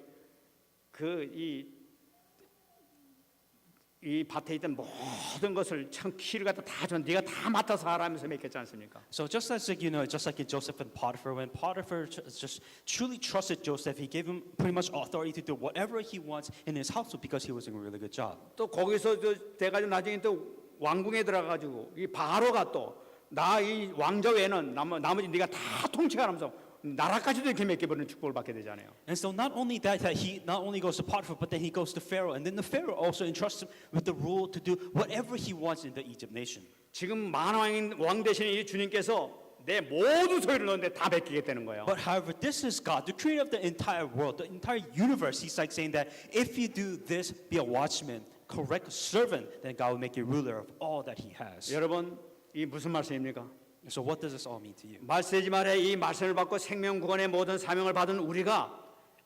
S1: 이 밭에 있던 모든 것을 참 키를 갖다 다 줘. 네가 다 맡아서 하라면서 맡겼지 않습니까?
S2: So just as just like in Joseph and Potiphar, when Potiphar just truly trusted Joseph, he gave him pretty much authority to do whatever he wants in his household because he was doing a really good job.
S1: 또 거기서 돼가지고 나중에 또 왕궁에 들어가가지고 이 바로가 또 나 이 왕자 외에는 나머지 네가 다 통치하면서 나라까지도 이렇게 맡겨버리는 축복을 받게 되잖아요.
S2: And so not only that he not only goes to Potiphar, but then he goes to Pharaoh, and then the Pharaoh also entrusts him with the rule to do whatever he wants in the Egypt nation.
S1: 지금 만왕인 왕 대신 이 주님께서 내 모든 소유를 너한테 다 맡기겠다는 거예요.
S2: But however, this is God, the creator of the entire world, the entire universe. He's like saying that if you do this, be a watchman, correct servant, then God will make you ruler of all that he has.
S1: 여러분 이 무슨 말씀입니까?
S2: So what does this all mean to you?
S1: 말세지 말에 이 말씀을 받고 생명구원의 모든 사명을 받은 우리가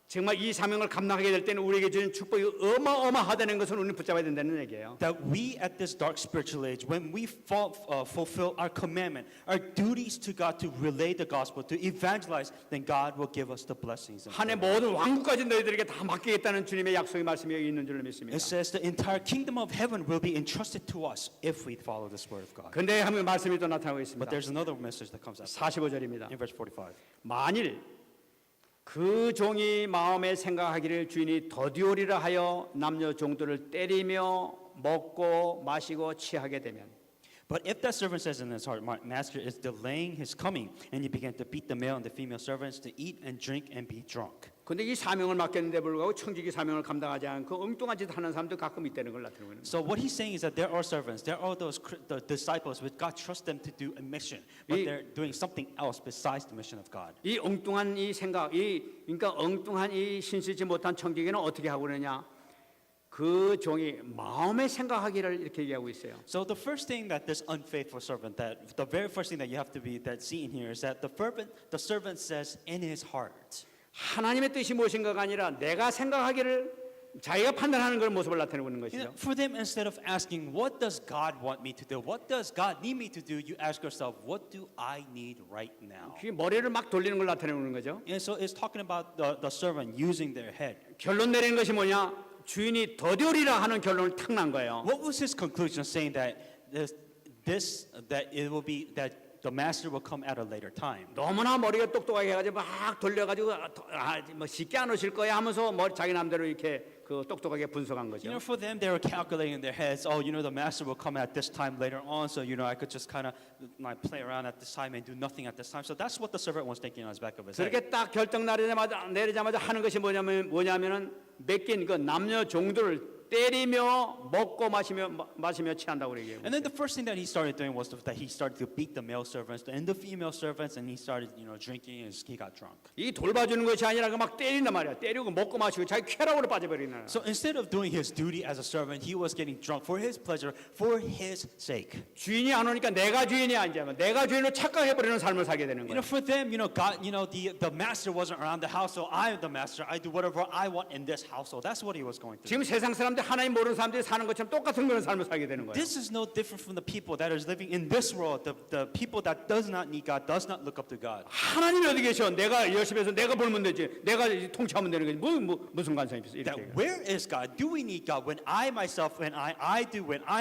S1: 정말 이 사명을 감당하게 될 때는 우리에게 주는 축복이 어마어마하다는 것을 우리는 붙잡아야 된다는 얘기예요.
S2: That we at this dark spiritual age, when we fulfill our commandment, our duties to God to relay the gospel, to evangelize, then God will give us the blessings.
S1: 한해 모든 왕국까지 너희들에게 다 맡기겠다는 주님의 약속의 말씀이 여기 있는 줄로 믿습니다.
S2: It says the entire kingdom of heaven will be entrusted to us if we follow this word of God.
S1: 근데 한 말씀이 또 나타나고 있습니다.
S2: But there's another message that comes out
S1: 45절입니다.
S2: in verse 45.
S1: 만일 그 종이 마음에 생각하기를 주인이 더디오리라 하여 남녀 종들을 때리며 먹고 마시고 취하게 되면
S2: But if that servant says in his heart, my master is delaying his coming, and he began to beat the male and the female servants to eat and drink and be drunk.
S1: 근데 이 사명을 맡겼는데 불구하고 청지기 사명을 감당하지 않고 엉뚱한 짓 하는 사람도 가끔 있다는 걸 나타내고 있는 거예요.
S2: So what he's saying is that there are servants, there are the disciples which God trusts them to do a mission, but they're doing something else besides the mission of God.
S1: 이 엉뚱한 이 생각, 그러니까 엉뚱한 이 신실지 못한 청지기는 어떻게 하고 그러냐? 그 종이 마음에 생각하기를 이렇게 얘기하고 있어요.
S2: So the first thing that this unfaithful servant, that the very first thing that you have to be that seen here is that the servant says in his heart.
S1: 하나님의 뜻이 무엇인가가 아니라 내가 생각하기를 자기가 판단하는 그런 모습을 나타내고 있는 것이죠.
S2: For them, instead of asking, what does God want me to do? What does God need me to do? You ask yourself, what do I need right now?
S1: 그 머리를 막 돌리는 걸 나타내고 있는 거죠.
S2: And so it's talking about the servant using their head.
S1: 결론 내리는 것이 뭐냐? 주인이 더디오리라 하는 결론을 탁 난 거예요.
S2: What was his conclusion, saying that that it will be that the master will come at a later time?
S1: 너무나 머리가 똑똑하게 해가지고 막 돌려가지고 뭐 쉽게 안 오실 거야 하면서 자기 남대로 이렇게 그 똑똑하게 분석한 거죠.
S2: For them, they were calculating in their heads. Oh, the master will come at this time later on, so I could just kind of play around at this time and do nothing at this time. So that's what the servant was thinking on his back of his head.
S1: 그렇게 딱 결정 내리자마자 하는 것이 뭐냐면은 맡긴 그 남녀 종들을 때리며 먹고 마시며 취한다고 얘기해요.
S2: And then the first thing that he started doing was that he started to beat the male servants and the female servants, and he started, drinking, and he got drunk.
S1: 이 돌봐주는 것이 아니라 막 때린단 말이야. 때리고 먹고 마시고 자기 쾌락으로 빠져버리는.
S2: So instead of doing his duty as a servant, he was getting drunk for his pleasure, for his sake.
S1: 주인이 안 오니까 내가 주인이야 이제. 내가 주인으로 착각해버리는 삶을 살게 되는 거야.
S2: For them, God, the master wasn't around the house, so I am the master. I do whatever I want in this household. That's what he was going through.
S1: 지금 세상 사람들 하나님 모르는 사람들이 사는 것처럼 똑같은 그런 삶을 살게 되는 거예요.
S2: This is no different from the people that is living in this world. The people that does not need God, does not look up to God.
S1: 하나님이 어디 계셔? 내가 열심히 해서 내가 벌면 되지. 내가 통치하면 되는 거지. 무슨 관성이 있어?
S2: That
S1: 이렇게.
S2: where is God? Do we need God? When I myself, when I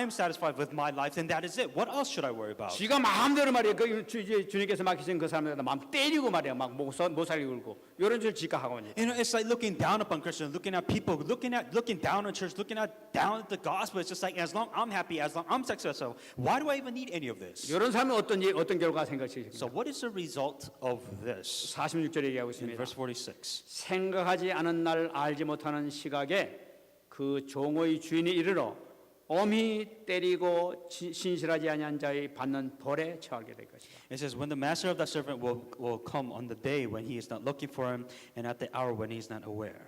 S2: am satisfied with my life, then that is it. What else should I worry about?
S1: 지가 마음대로 말이야. 그 주님께서 맡기신 그 사람들 마음 때리고 말이야. 막 못 살게 굴고 이런 줄 지각하고 있는.
S2: It's like looking down upon Christians, looking at people, looking down on church, looking down at the gospel. It's just like as long I'm happy, as long I'm successful, why do I even need any of this?
S1: 이런 사람은 어떤 결과가 생각하십니까?
S2: So what is the result of this?
S1: 46절에 얘기하고
S2: In
S1: 있습니다.
S2: verse 46.
S1: 생각하지 않은 날 알지 못하는 시각에 그 종의 주인이 이르러 엄히 때리고 신실하지 아니한 자의 받는 벌에 처하게 될 것이다.
S2: It says, when the master of that servant will come on the day when he is not looking for him, and at the hour when he is not aware.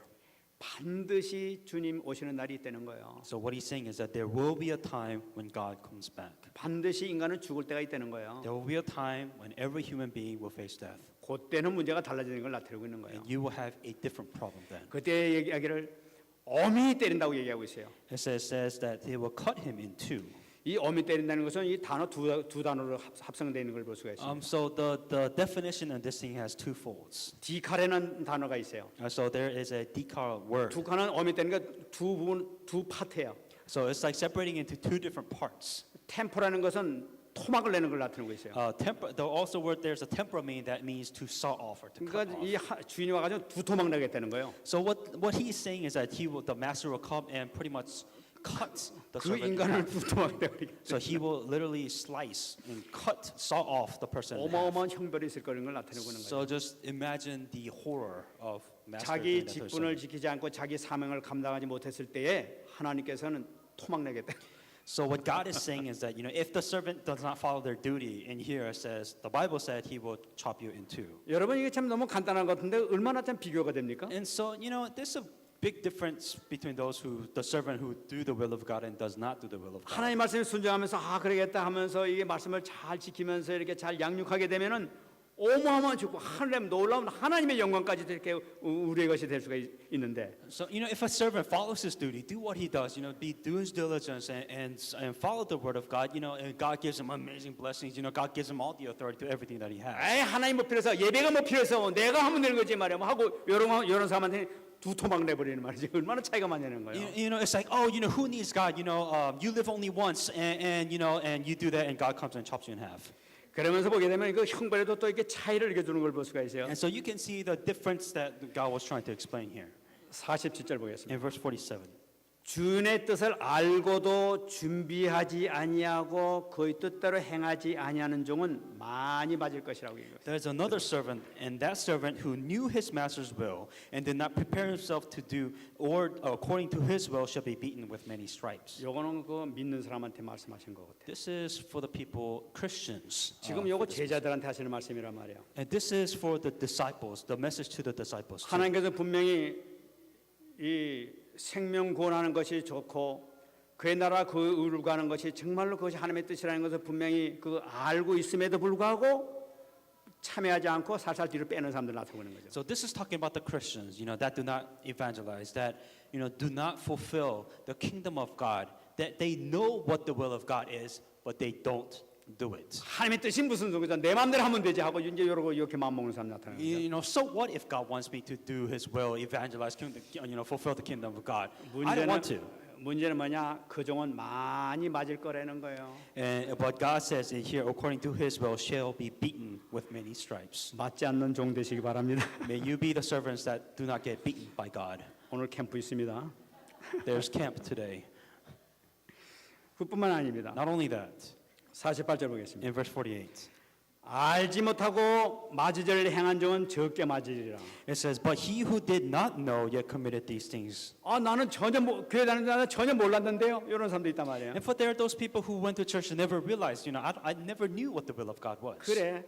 S1: 반드시 주님 오시는 날이 있다는 거예요.
S2: So what he's saying is that there will be a time when God comes back.
S1: 반드시 인간은 죽을 때가 있다는 거예요.
S2: There will be a time when every human being will face death.
S1: 그때는 문제가 달라지는 걸 나타내고 있는 거예요.
S2: And you will have a different problem then.
S1: 그때 이야기를 어미 때린다고 얘기하고 있어요.
S2: It says that they will cut him in two.
S1: 이 어미 때린다는 것은 이 단어 두 단어로 합성되어 있는 걸 볼 수가 있어요.
S2: So the definition of this thing has two folds.
S1: 디카레는 단어가 있어요.
S2: So there is a decal word.
S1: 두 칸은 어미 때리는 게두 부분 두 파트예요.
S2: So it's like separating into two different parts.
S1: 템포라는 것은 토막을 내는 걸 나타내고 있어요.
S2: The also word there's a tempora mean that means to saw off or to cut
S1: 그러니까
S2: off.
S1: 이 주인이 와가지고 두 토막 내겠다는 거예요.
S2: So what he's saying is that the master will come and pretty much cut the
S1: 그
S2: servant in
S1: 인간을
S2: half.
S1: 두 토막 내버리겠다.
S2: So he will literally slice and saw off the person in half.
S1: 어마어마한 형벌이 있을 거라는 걸 나타내고 있는 거예요.
S2: So just imagine the horror of master
S1: 자기
S2: doing that to his
S1: 직분을
S2: servant.
S1: 지키지 않고 자기 사명을 감당하지 못했을 때에 하나님께서는 토막 내겠다.
S2: So what God is saying is that if the servant does not follow their duty, and here it says the Bible said He will chop you in two.
S1: 여러분 이게 참 너무 간단한 것 같은데 얼마나 참 비교가 됩니까?
S2: And so there's a big difference between the servant who do the will of God and does not do the will of God.
S1: 하나님 말씀에 순종하면서 그러겠다 하면서 이게 말씀을 잘 지키면서 이렇게 잘 양육하게 되면은 어마어마한 축복, 하나님 놀라운 하나님의 영광까지 이렇게 우리의 것이 될 수가 있는데.
S2: So if a servant follows his duty, do what he does, do his diligence and follow the word of God, and God gives him amazing blessings. God gives him all the authority to everything that he has.
S1: 하나님 뭐 필요해서 예배가 뭐 필요해서 내가 하면 되는 거지 말이야. 뭐 하고 여러 사람한테 두 토막 내버리는 말이지. 얼마나 차이가 많이 나는 거예요.
S2: It's like, who needs God? You live only once, and you do that, and God comes and chops you in half.
S1: 그러면서 보게 되면 그 형벌에도 또 이렇게 차이를 이겨주는 걸 볼 수가 있어요.
S2: And so you can see the difference that God was trying to explain here.
S1: 47절 보겠습니다.
S2: In verse 47.
S1: 주인의 뜻을 알고도 준비하지 아니하고 그의 뜻대로 행하지 아니하는 종은 많이 맞을 것이라고 얘기해요.
S2: There's another servant, and that servant who knew his master's will and did not prepare himself to do or according to his will shall be beaten with many stripes.
S1: 요거는 그 믿는 사람한테 말씀하신 것 같아요.
S2: This is for the people, Christians.
S1: 지금 요거 제자들한테 하시는 말씀이란 말이에요.
S2: And this is for the disciples, the message to the disciples. too.
S1: 하나님께서 분명히 이 생명 구원하는 것이 좋고 그의 나라 그 의를 구하는 것이 정말로 그것이 하나님의 뜻이라는 것을 분명히 그 알고 있음에도 불구하고 참여하지 않고 살살 뒤로 빼는 사람들 나타나고 있는 거죠.
S2: So this is talking about the Christians, that do not evangelize, that do not fulfill the kingdom of God, that they know what the will of God is, but they don't do it.
S1: 하나님의 뜻이 무슨 소리죠? 내 마음대로 하면 되지 하고 이제 이렇게 마음 먹는 사람 나타나는 거죠.
S2: So what if God wants me to do His will, evangelize, fulfill the kingdom of God? I don't want to.
S1: 문제는 뭐냐? 그 종은 많이 맞을 거라는 거예요.
S2: But God says in here, according to His will, shall be beaten with many stripes.
S1: 맞지 않는 종 되시기 바랍니다.
S2: May you be the servants that do not get beaten by God.
S1: 오늘 캠프 있습니다.
S2: There's camp today.
S1: 그뿐만 아닙니다.
S2: Not only that,
S1: 48절 보겠습니다.
S2: in verse 48.
S1: 알지 못하고 맞으절 행한 종은 적게 맞으리라.
S2: It says, but he who did not know yet committed these things.
S1: 아 나는 전혀 교회 다니는 나는 전혀 몰랐는데요. 이런 사람도 있단 말이에요.
S2: And for there are those people who went to church and never realized, I never knew what the will of God was.
S1: 그래.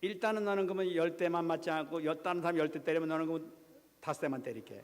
S1: 일단은 너는 그러면 10대만 맞지 않고 다른 사람 10대 때리면 너는 그러면 5대만 때릴게.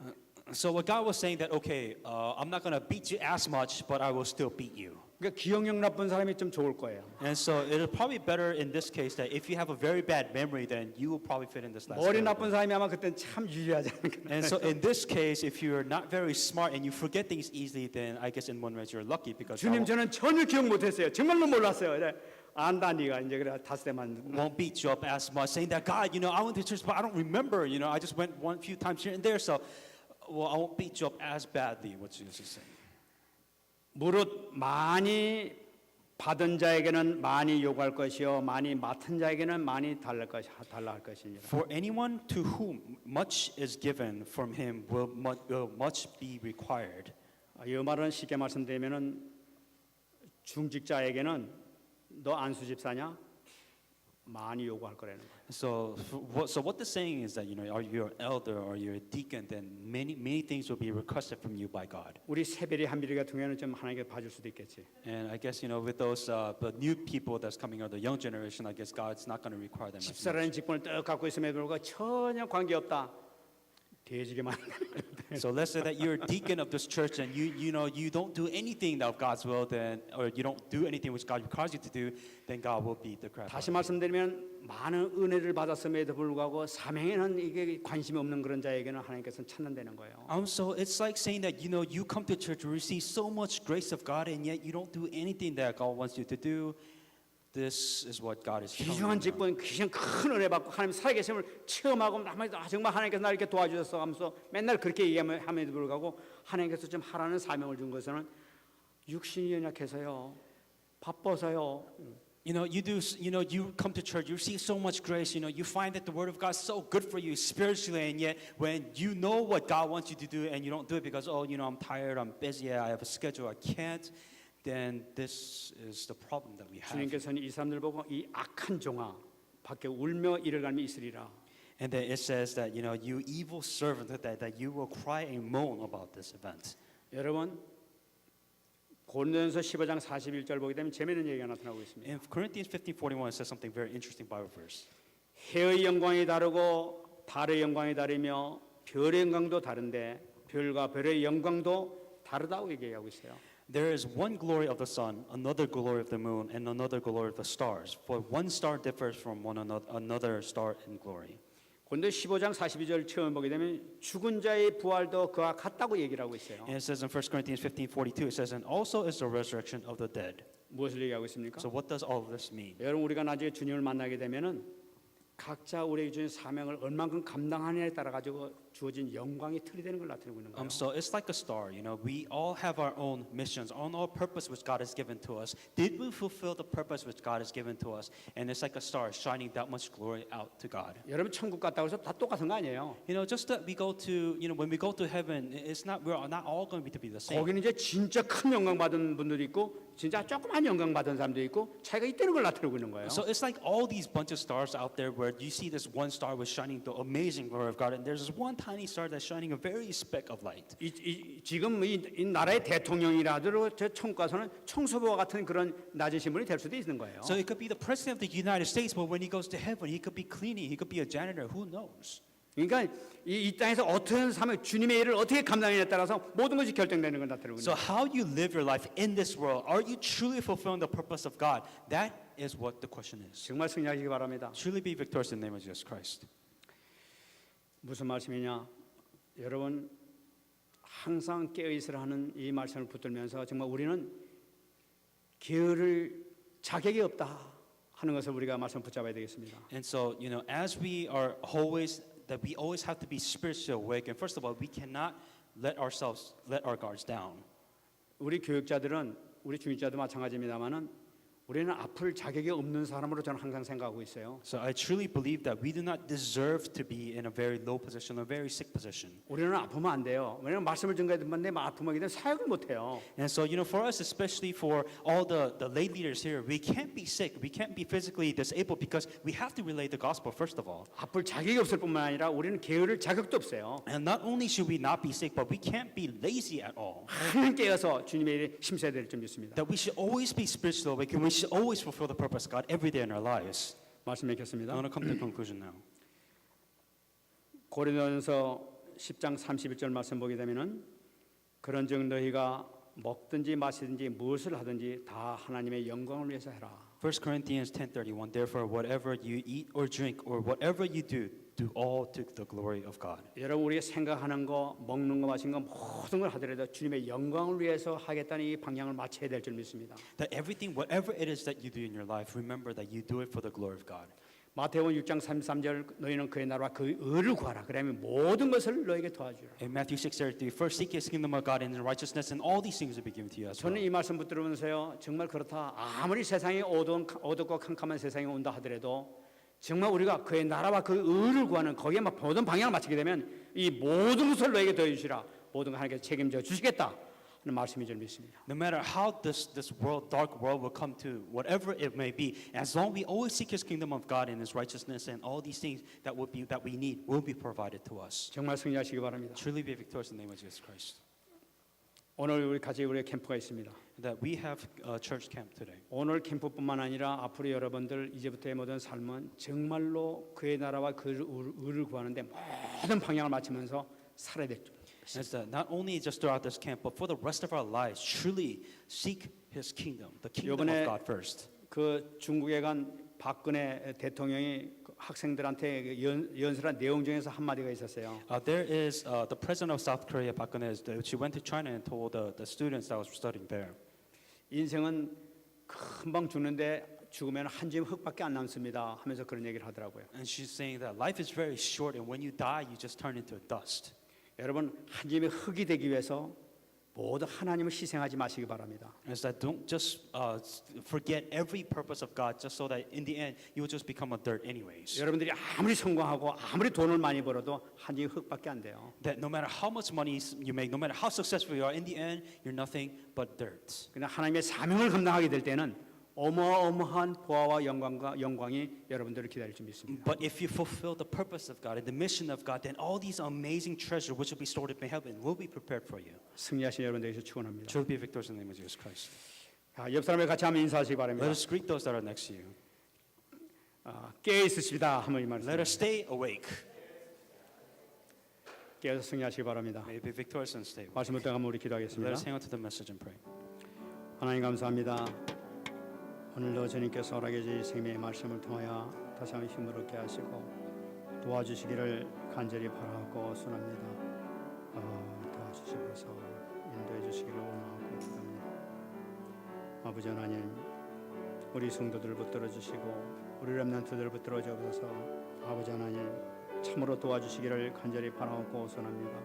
S2: So what God was saying that, okay, I'm not going to beat you as much, but I will still beat you.
S1: 그러니까 기억력 나쁜 사람이 좀 좋을 거예요.
S2: And so it'll probably better in this case that if you have a very bad memory, then you will probably fit in this last
S1: 머리
S2: category.
S1: 나쁜 사람이 아마 그때는 참 유리하지 않을까.
S2: And so in this case, if you're not very smart and you forget things easily, then I guess in one way you're lucky because
S1: 주님
S2: God
S1: 저는 전혀 기억 못했어요. 정말로 몰랐어요. 그래. 안다 네가 이제 그래 5대만.
S2: won't beat you up as much, saying that God, I went to church, but I don't remember. I just went one few times here and there, so I won't beat you up as badly. What Jesus is saying.
S1: 무릇 많이 받은 자에게는 많이 요구할 것이요 많이 맡은 자에게는 많이 달라 할 것이니라.
S2: For anyone to whom much is given from him will much be required.
S1: 이 말은 쉽게 말씀드리면은 중직자에게는 너 안수 집사냐? 많이 요구할 거라는 거예요.
S2: So what the saying is that are you an elder or you're a deacon, then many things will be requested from you by God.
S1: 우리 세별이 한별이 같은 경우는 좀 하나님께 봐줄 수도 있겠지.
S2: And I guess with those the new people that's coming out, the young generation, I guess God's not going to require them as much.
S1: 집사라는 직분을 딱 갖고 있음에도 불구하고 전혀 관계 없다. 돼지기만.
S2: So let's say that you're a deacon of this church and you don't do anything of God's will, then or you don't do anything which God requires you to do, then God will beat the crap out of
S1: 다시
S2: you.
S1: 말씀드리면 많은 은혜를 받았음에도 불구하고 사명에는 이게 관심이 없는 그런 자에게는 하나님께서는 찾는다는 거예요.
S2: So it's like saying that you come to church, you receive so much grace of God, and yet you don't do anything that God wants you to do. This is what God is telling
S1: 귀중한
S2: you.
S1: 직분, 귀중 큰 은혜 받고 하나님 살아계심을 체험하고 정말 하나님께서 나를 이렇게 도와주셨어 하면서 맨날 그렇게 얘기함에도 불구하고 하나님께서 좀 하라는 사명을 준 것은 육신이 연약해서요, 바빠서요.
S2: You come to church, you receive so much grace, you find that the word of God is so good for you spiritually, and yet when you know what God wants you to do and you don't do it because, I'm tired, I'm busy, I have a schedule, I can't, then this is the problem that we have.
S1: 주님께서는 이 사람들 보고 이 악한 종아 밖에 울며 이를 갈미 있으리라.
S2: And then it says that, you evil servant, that you will cry and moan about this event.
S1: 여러분 고린도전서 15장 41절 보게 되면 재미있는 얘기가 나타나고 있습니다.
S2: In Corinthians 15:41, it says something very interesting Bible verse.
S1: 해의 영광이 다르고 달의 영광이 다르며 별의 영광도 다른데 별과 별의 영광도 다르다고 얘기하고 있어요.
S2: There is one glory of the sun, another glory of the moon, and another glory of the stars. For one star differs from another star in glory.
S1: 고린도 15장 42절 처음 보게 되면 죽은 자의 부활도 그와 같다고 얘기를 하고 있어요.
S2: And it says in 1 Corinthians 15:42, it says, and also is the resurrection of the dead.
S1: 무엇을 얘기하고 있습니까?
S2: So what does all of this mean?
S1: 여러분 우리가 나중에 주님을 만나게 되면은 각자 우리에게 주신 사명을 얼만큼 감당하느냐에 따라 가지고 주어진 영광이 틀이 되는 걸 나타내고 있는 거예요.
S2: So it's like a star, we all have our own missions, our own purpose which God has given to us. Did we fulfill the purpose which God has given to us? And it's like a star shining that much glory out to God.
S1: 여러분 천국 갔다고 해서 다 똑같은 거 아니에요.
S2: Just that we go to, when we go to heaven, we're not all going to be the same.
S1: 거기는 이제 진짜 큰 영광 받은 분들이 있고 진짜 조그만 영광 받은 사람도 있고 차이가 있다는 걸 나타내고 있는 거예요.
S2: So it's like all these bunch of stars out there where you see this one star was shining the amazing glory of God, and there's this one tiny star that's shining a very speck of light.
S1: 지금 이 나라의 대통령이라도 저 천국 가서는 청소부와 같은 그런 낮으신 분이 될 수도 있는 거예요.
S2: So it could be the president of the United States, but when he goes to heaven, he could be cleaning, he could be a janitor, who knows?
S1: 그러니까 이 땅에서 어떤 삶을 주님의 일을 어떻게 감당하느냐에 따라서 모든 것이 결정되는 걸 나타내고 있는
S2: So
S1: 거예요.
S2: how you live your life in this world, are you truly fulfilling the purpose of God? That is what the question is.
S1: 정말 승리하시기 바랍니다.
S2: Truly be victorious in the name of Jesus Christ.
S1: 무슨 말씀이냐? 여러분 항상 깨어 있으라 하는 이 말씀을 붙들면서 정말 우리는 게으를 자격이 없다 하는 것을 우리가 말씀 붙잡아야 되겠습니다.
S2: And so, as we are always, that we always have to be spiritually awake. And first of all, we cannot let our guards down.
S1: 우리 교육자들은 우리 중직자도 마찬가지입니다만은 우리는 아플 자격이 없는 사람으로 저는 항상 생각하고 있어요.
S2: So I truly believe that we do not deserve to be in a very low position, a very sick position.
S1: 우리는 아프면 안 돼요. 왜냐하면 말씀을 증거했는데 아프면 되면 사역을 못 해요.
S2: And so, for us, especially for all the lay leaders here, we can't be sick. We can't be physically disabled because we have to relay the gospel, first of all.
S1: 아플 자격이 없을 뿐만 아니라 우리는 게으를 자격도 없어요.
S2: And not only should we not be sick, but we can't be lazy at all.
S1: 항상 깨어서 주님의 일에 힘써야 될 줄 믿습니다.
S2: That we should always be spiritual awake and we should always fulfill the purpose of God every day in our lives.
S1: 말씀
S2: I
S1: 맺겠습니다.
S2: want to come to a conclusion now.
S1: 고린도전서 10장 31절 말씀 보게 되면은 그런즉 너희가 먹든지 마시든지 무엇을 하든지 다 하나님의 영광을 위해서 해라.
S2: 1 Corinthians 10:31. Therefore, whatever you eat or drink or whatever you do, do all to the glory of God.
S1: 여러분 우리가 생각하는 거, 먹는 거, 마시는 거 모든 걸 하더라도 주님의 영광을 위해서 하겠다는 이 방향을 맞춰야 될 줄 믿습니다.
S2: That everything, whatever it is that you do in your life, remember that you do it for the glory of God.
S1: 마태복음 6장 33절 너희는 그의 나라와 그의 의를 구하라. 그러면 모든 것을 너에게 도와주라.
S2: In Matthew 6:33, first seek His kingdom of God and His righteousness, and all these things will be given to you as well.
S1: 저는 이 말씀 붙들으면서요 정말 그렇다. 아무리 세상이 어둡고 캄캄한 세상이 온다 하더라도 정말 우리가 그의 나라와 그의 의를 구하는 거기에 막 모든 방향을 맞추게 되면 이 모든 것을 너에게 더해주시라. 모든 걸 하나님께서 책임져 주시겠다 하는 말씀이 줄 믿습니다.
S2: No matter how this world, dark world will come to, whatever it may be, as long we always seek His kingdom of God and His righteousness, and all these things that we need will be provided to us.
S1: 정말 승리하시기 바랍니다.
S2: Truly be victorious in the name of Jesus Christ.
S1: 오늘 우리 캠프가 있습니다.
S2: That we have a church camp today.
S1: 오늘 캠프뿐만 아니라 앞으로 여러분들 이제부터의 모든 삶은 정말로 그의 나라와 그의 의를 구하는데 모든 방향을 맞추면서 살아야 될 줄.
S2: Is that not only just throughout this camp, but for the rest of our lives, truly seek His kingdom, the kingdom of God first.
S1: 그 중국에 간 박근혜 대통령이 학생들한테 연설한 내용 중에서 한 마디가 있었어요.
S2: There is the president of South Korea, Park Geun-hye. She went to China and told the students that was studying there.
S1: 인생은 금방 죽는데 죽으면 한 줌 흙밖에 안 남습니다. 하면서 그런 얘기를 하더라고요.
S2: And she's saying that life is very short, and when you die, you just turn into dust.
S1: 여러분 한 줌의 흙이 되기 위해서 모두 하나님을 희생하지 마시기 바랍니다.
S2: Is that don't just forget every purpose of God just so that in the end you will just become a dirt anyways.
S1: 여러분들이 아무리 성공하고 아무리 돈을 많이 벌어도 한 줌의 흙밖에 안 돼요.
S2: That no matter how much money you make, no matter how successful you are, in the end you're nothing but dirt.
S1: 그러나 하나님의 사명을 감당하게 될 때는 어마어마한 보아와 영광이 여러분들을 기다릴 줄 믿습니다.
S2: But if you fulfill the purpose of God and the mission of God, then all these amazing treasure which will be stored up in heaven will be prepared for you.
S1: 승리하신 여러분들에게 축원합니다.
S2: Truly be victorious in the name of Jesus Christ.
S1: 옆 사람을 같이 한번 인사하시기 바랍니다.
S2: Let us greet those that are next to you.
S1: 깨어 있으십니다. 한번 이 말씀.
S2: Let us stay awake.
S1: 깨어서 승리하시기 바랍니다.
S2: May we be victorious and stay awake.
S1: 말씀을 따가면 우리
S2: Let
S1: 기도하겠습니다.
S2: us hang on to the message and pray.
S1: 하나님 감사합니다. 오늘도 주님께서 허락해 주신 생명의 말씀을 통하여 다시 한번 힘을 얻게 하시고 도와주시기를 간절히 바라고 순합니다. 도와주시면서 인도해 주시기를 원하고 기도합니다. 아버지 하나님, 우리 성도들을 붙들어 주시고 우리 렘넌트들을 붙들어 주옵소서. 아버지 하나님, 참으로 도와주시기를 간절히 바라고 순합니다.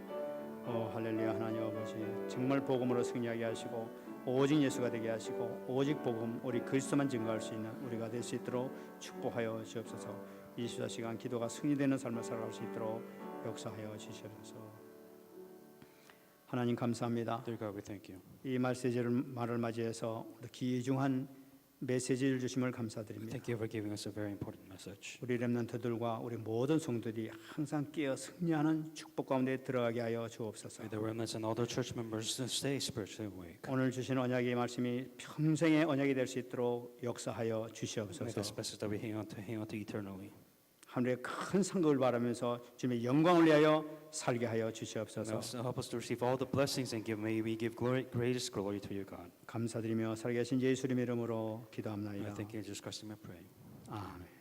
S1: 할렐루야. 하나님 아버지, 정말 복음으로 승리하게 하시고 오직 예수가 되게 하시고 오직 복음 우리 그리스도만 증거할 수 있는 우리가 될 수 있도록 축복하여 주옵소서. 24시간 기도가 승리되는 삶을 살아갈 수 있도록 역사하여 주시옵소서. 하나님 감사합니다.
S2: Dear God, we thank you.
S1: 이 말을 맞이해서 귀중한 메시지를 주심을 감사드립니다.
S2: Thank you for giving us a very important message.
S1: 우리 렘넌트들과 우리 모든 성도들이 항상 깨어 승리하는 축복 가운데 들어가게 하여 주옵소서.
S2: May the remnants and all the church members stay spiritually awake.
S1: 오늘 주신 언약의 말씀이 평생의 언약이 될 수 있도록 역사하여
S2: May
S1: 주시옵소서.
S2: this message that we hang on to eternally.
S1: 하늘의 큰 상급을 바라면서 주님의 영광을 위하여 살게 하여
S2: May
S1: 주시옵소서.
S2: also help us to receive all the blessings and may we give greatest glory to you, God.
S1: 감사드리며 살아계신 예수님의 이름으로
S2: I
S1: 기도합나이다.
S2: thank you in Jesus Christ, I pray.
S1: 아멘.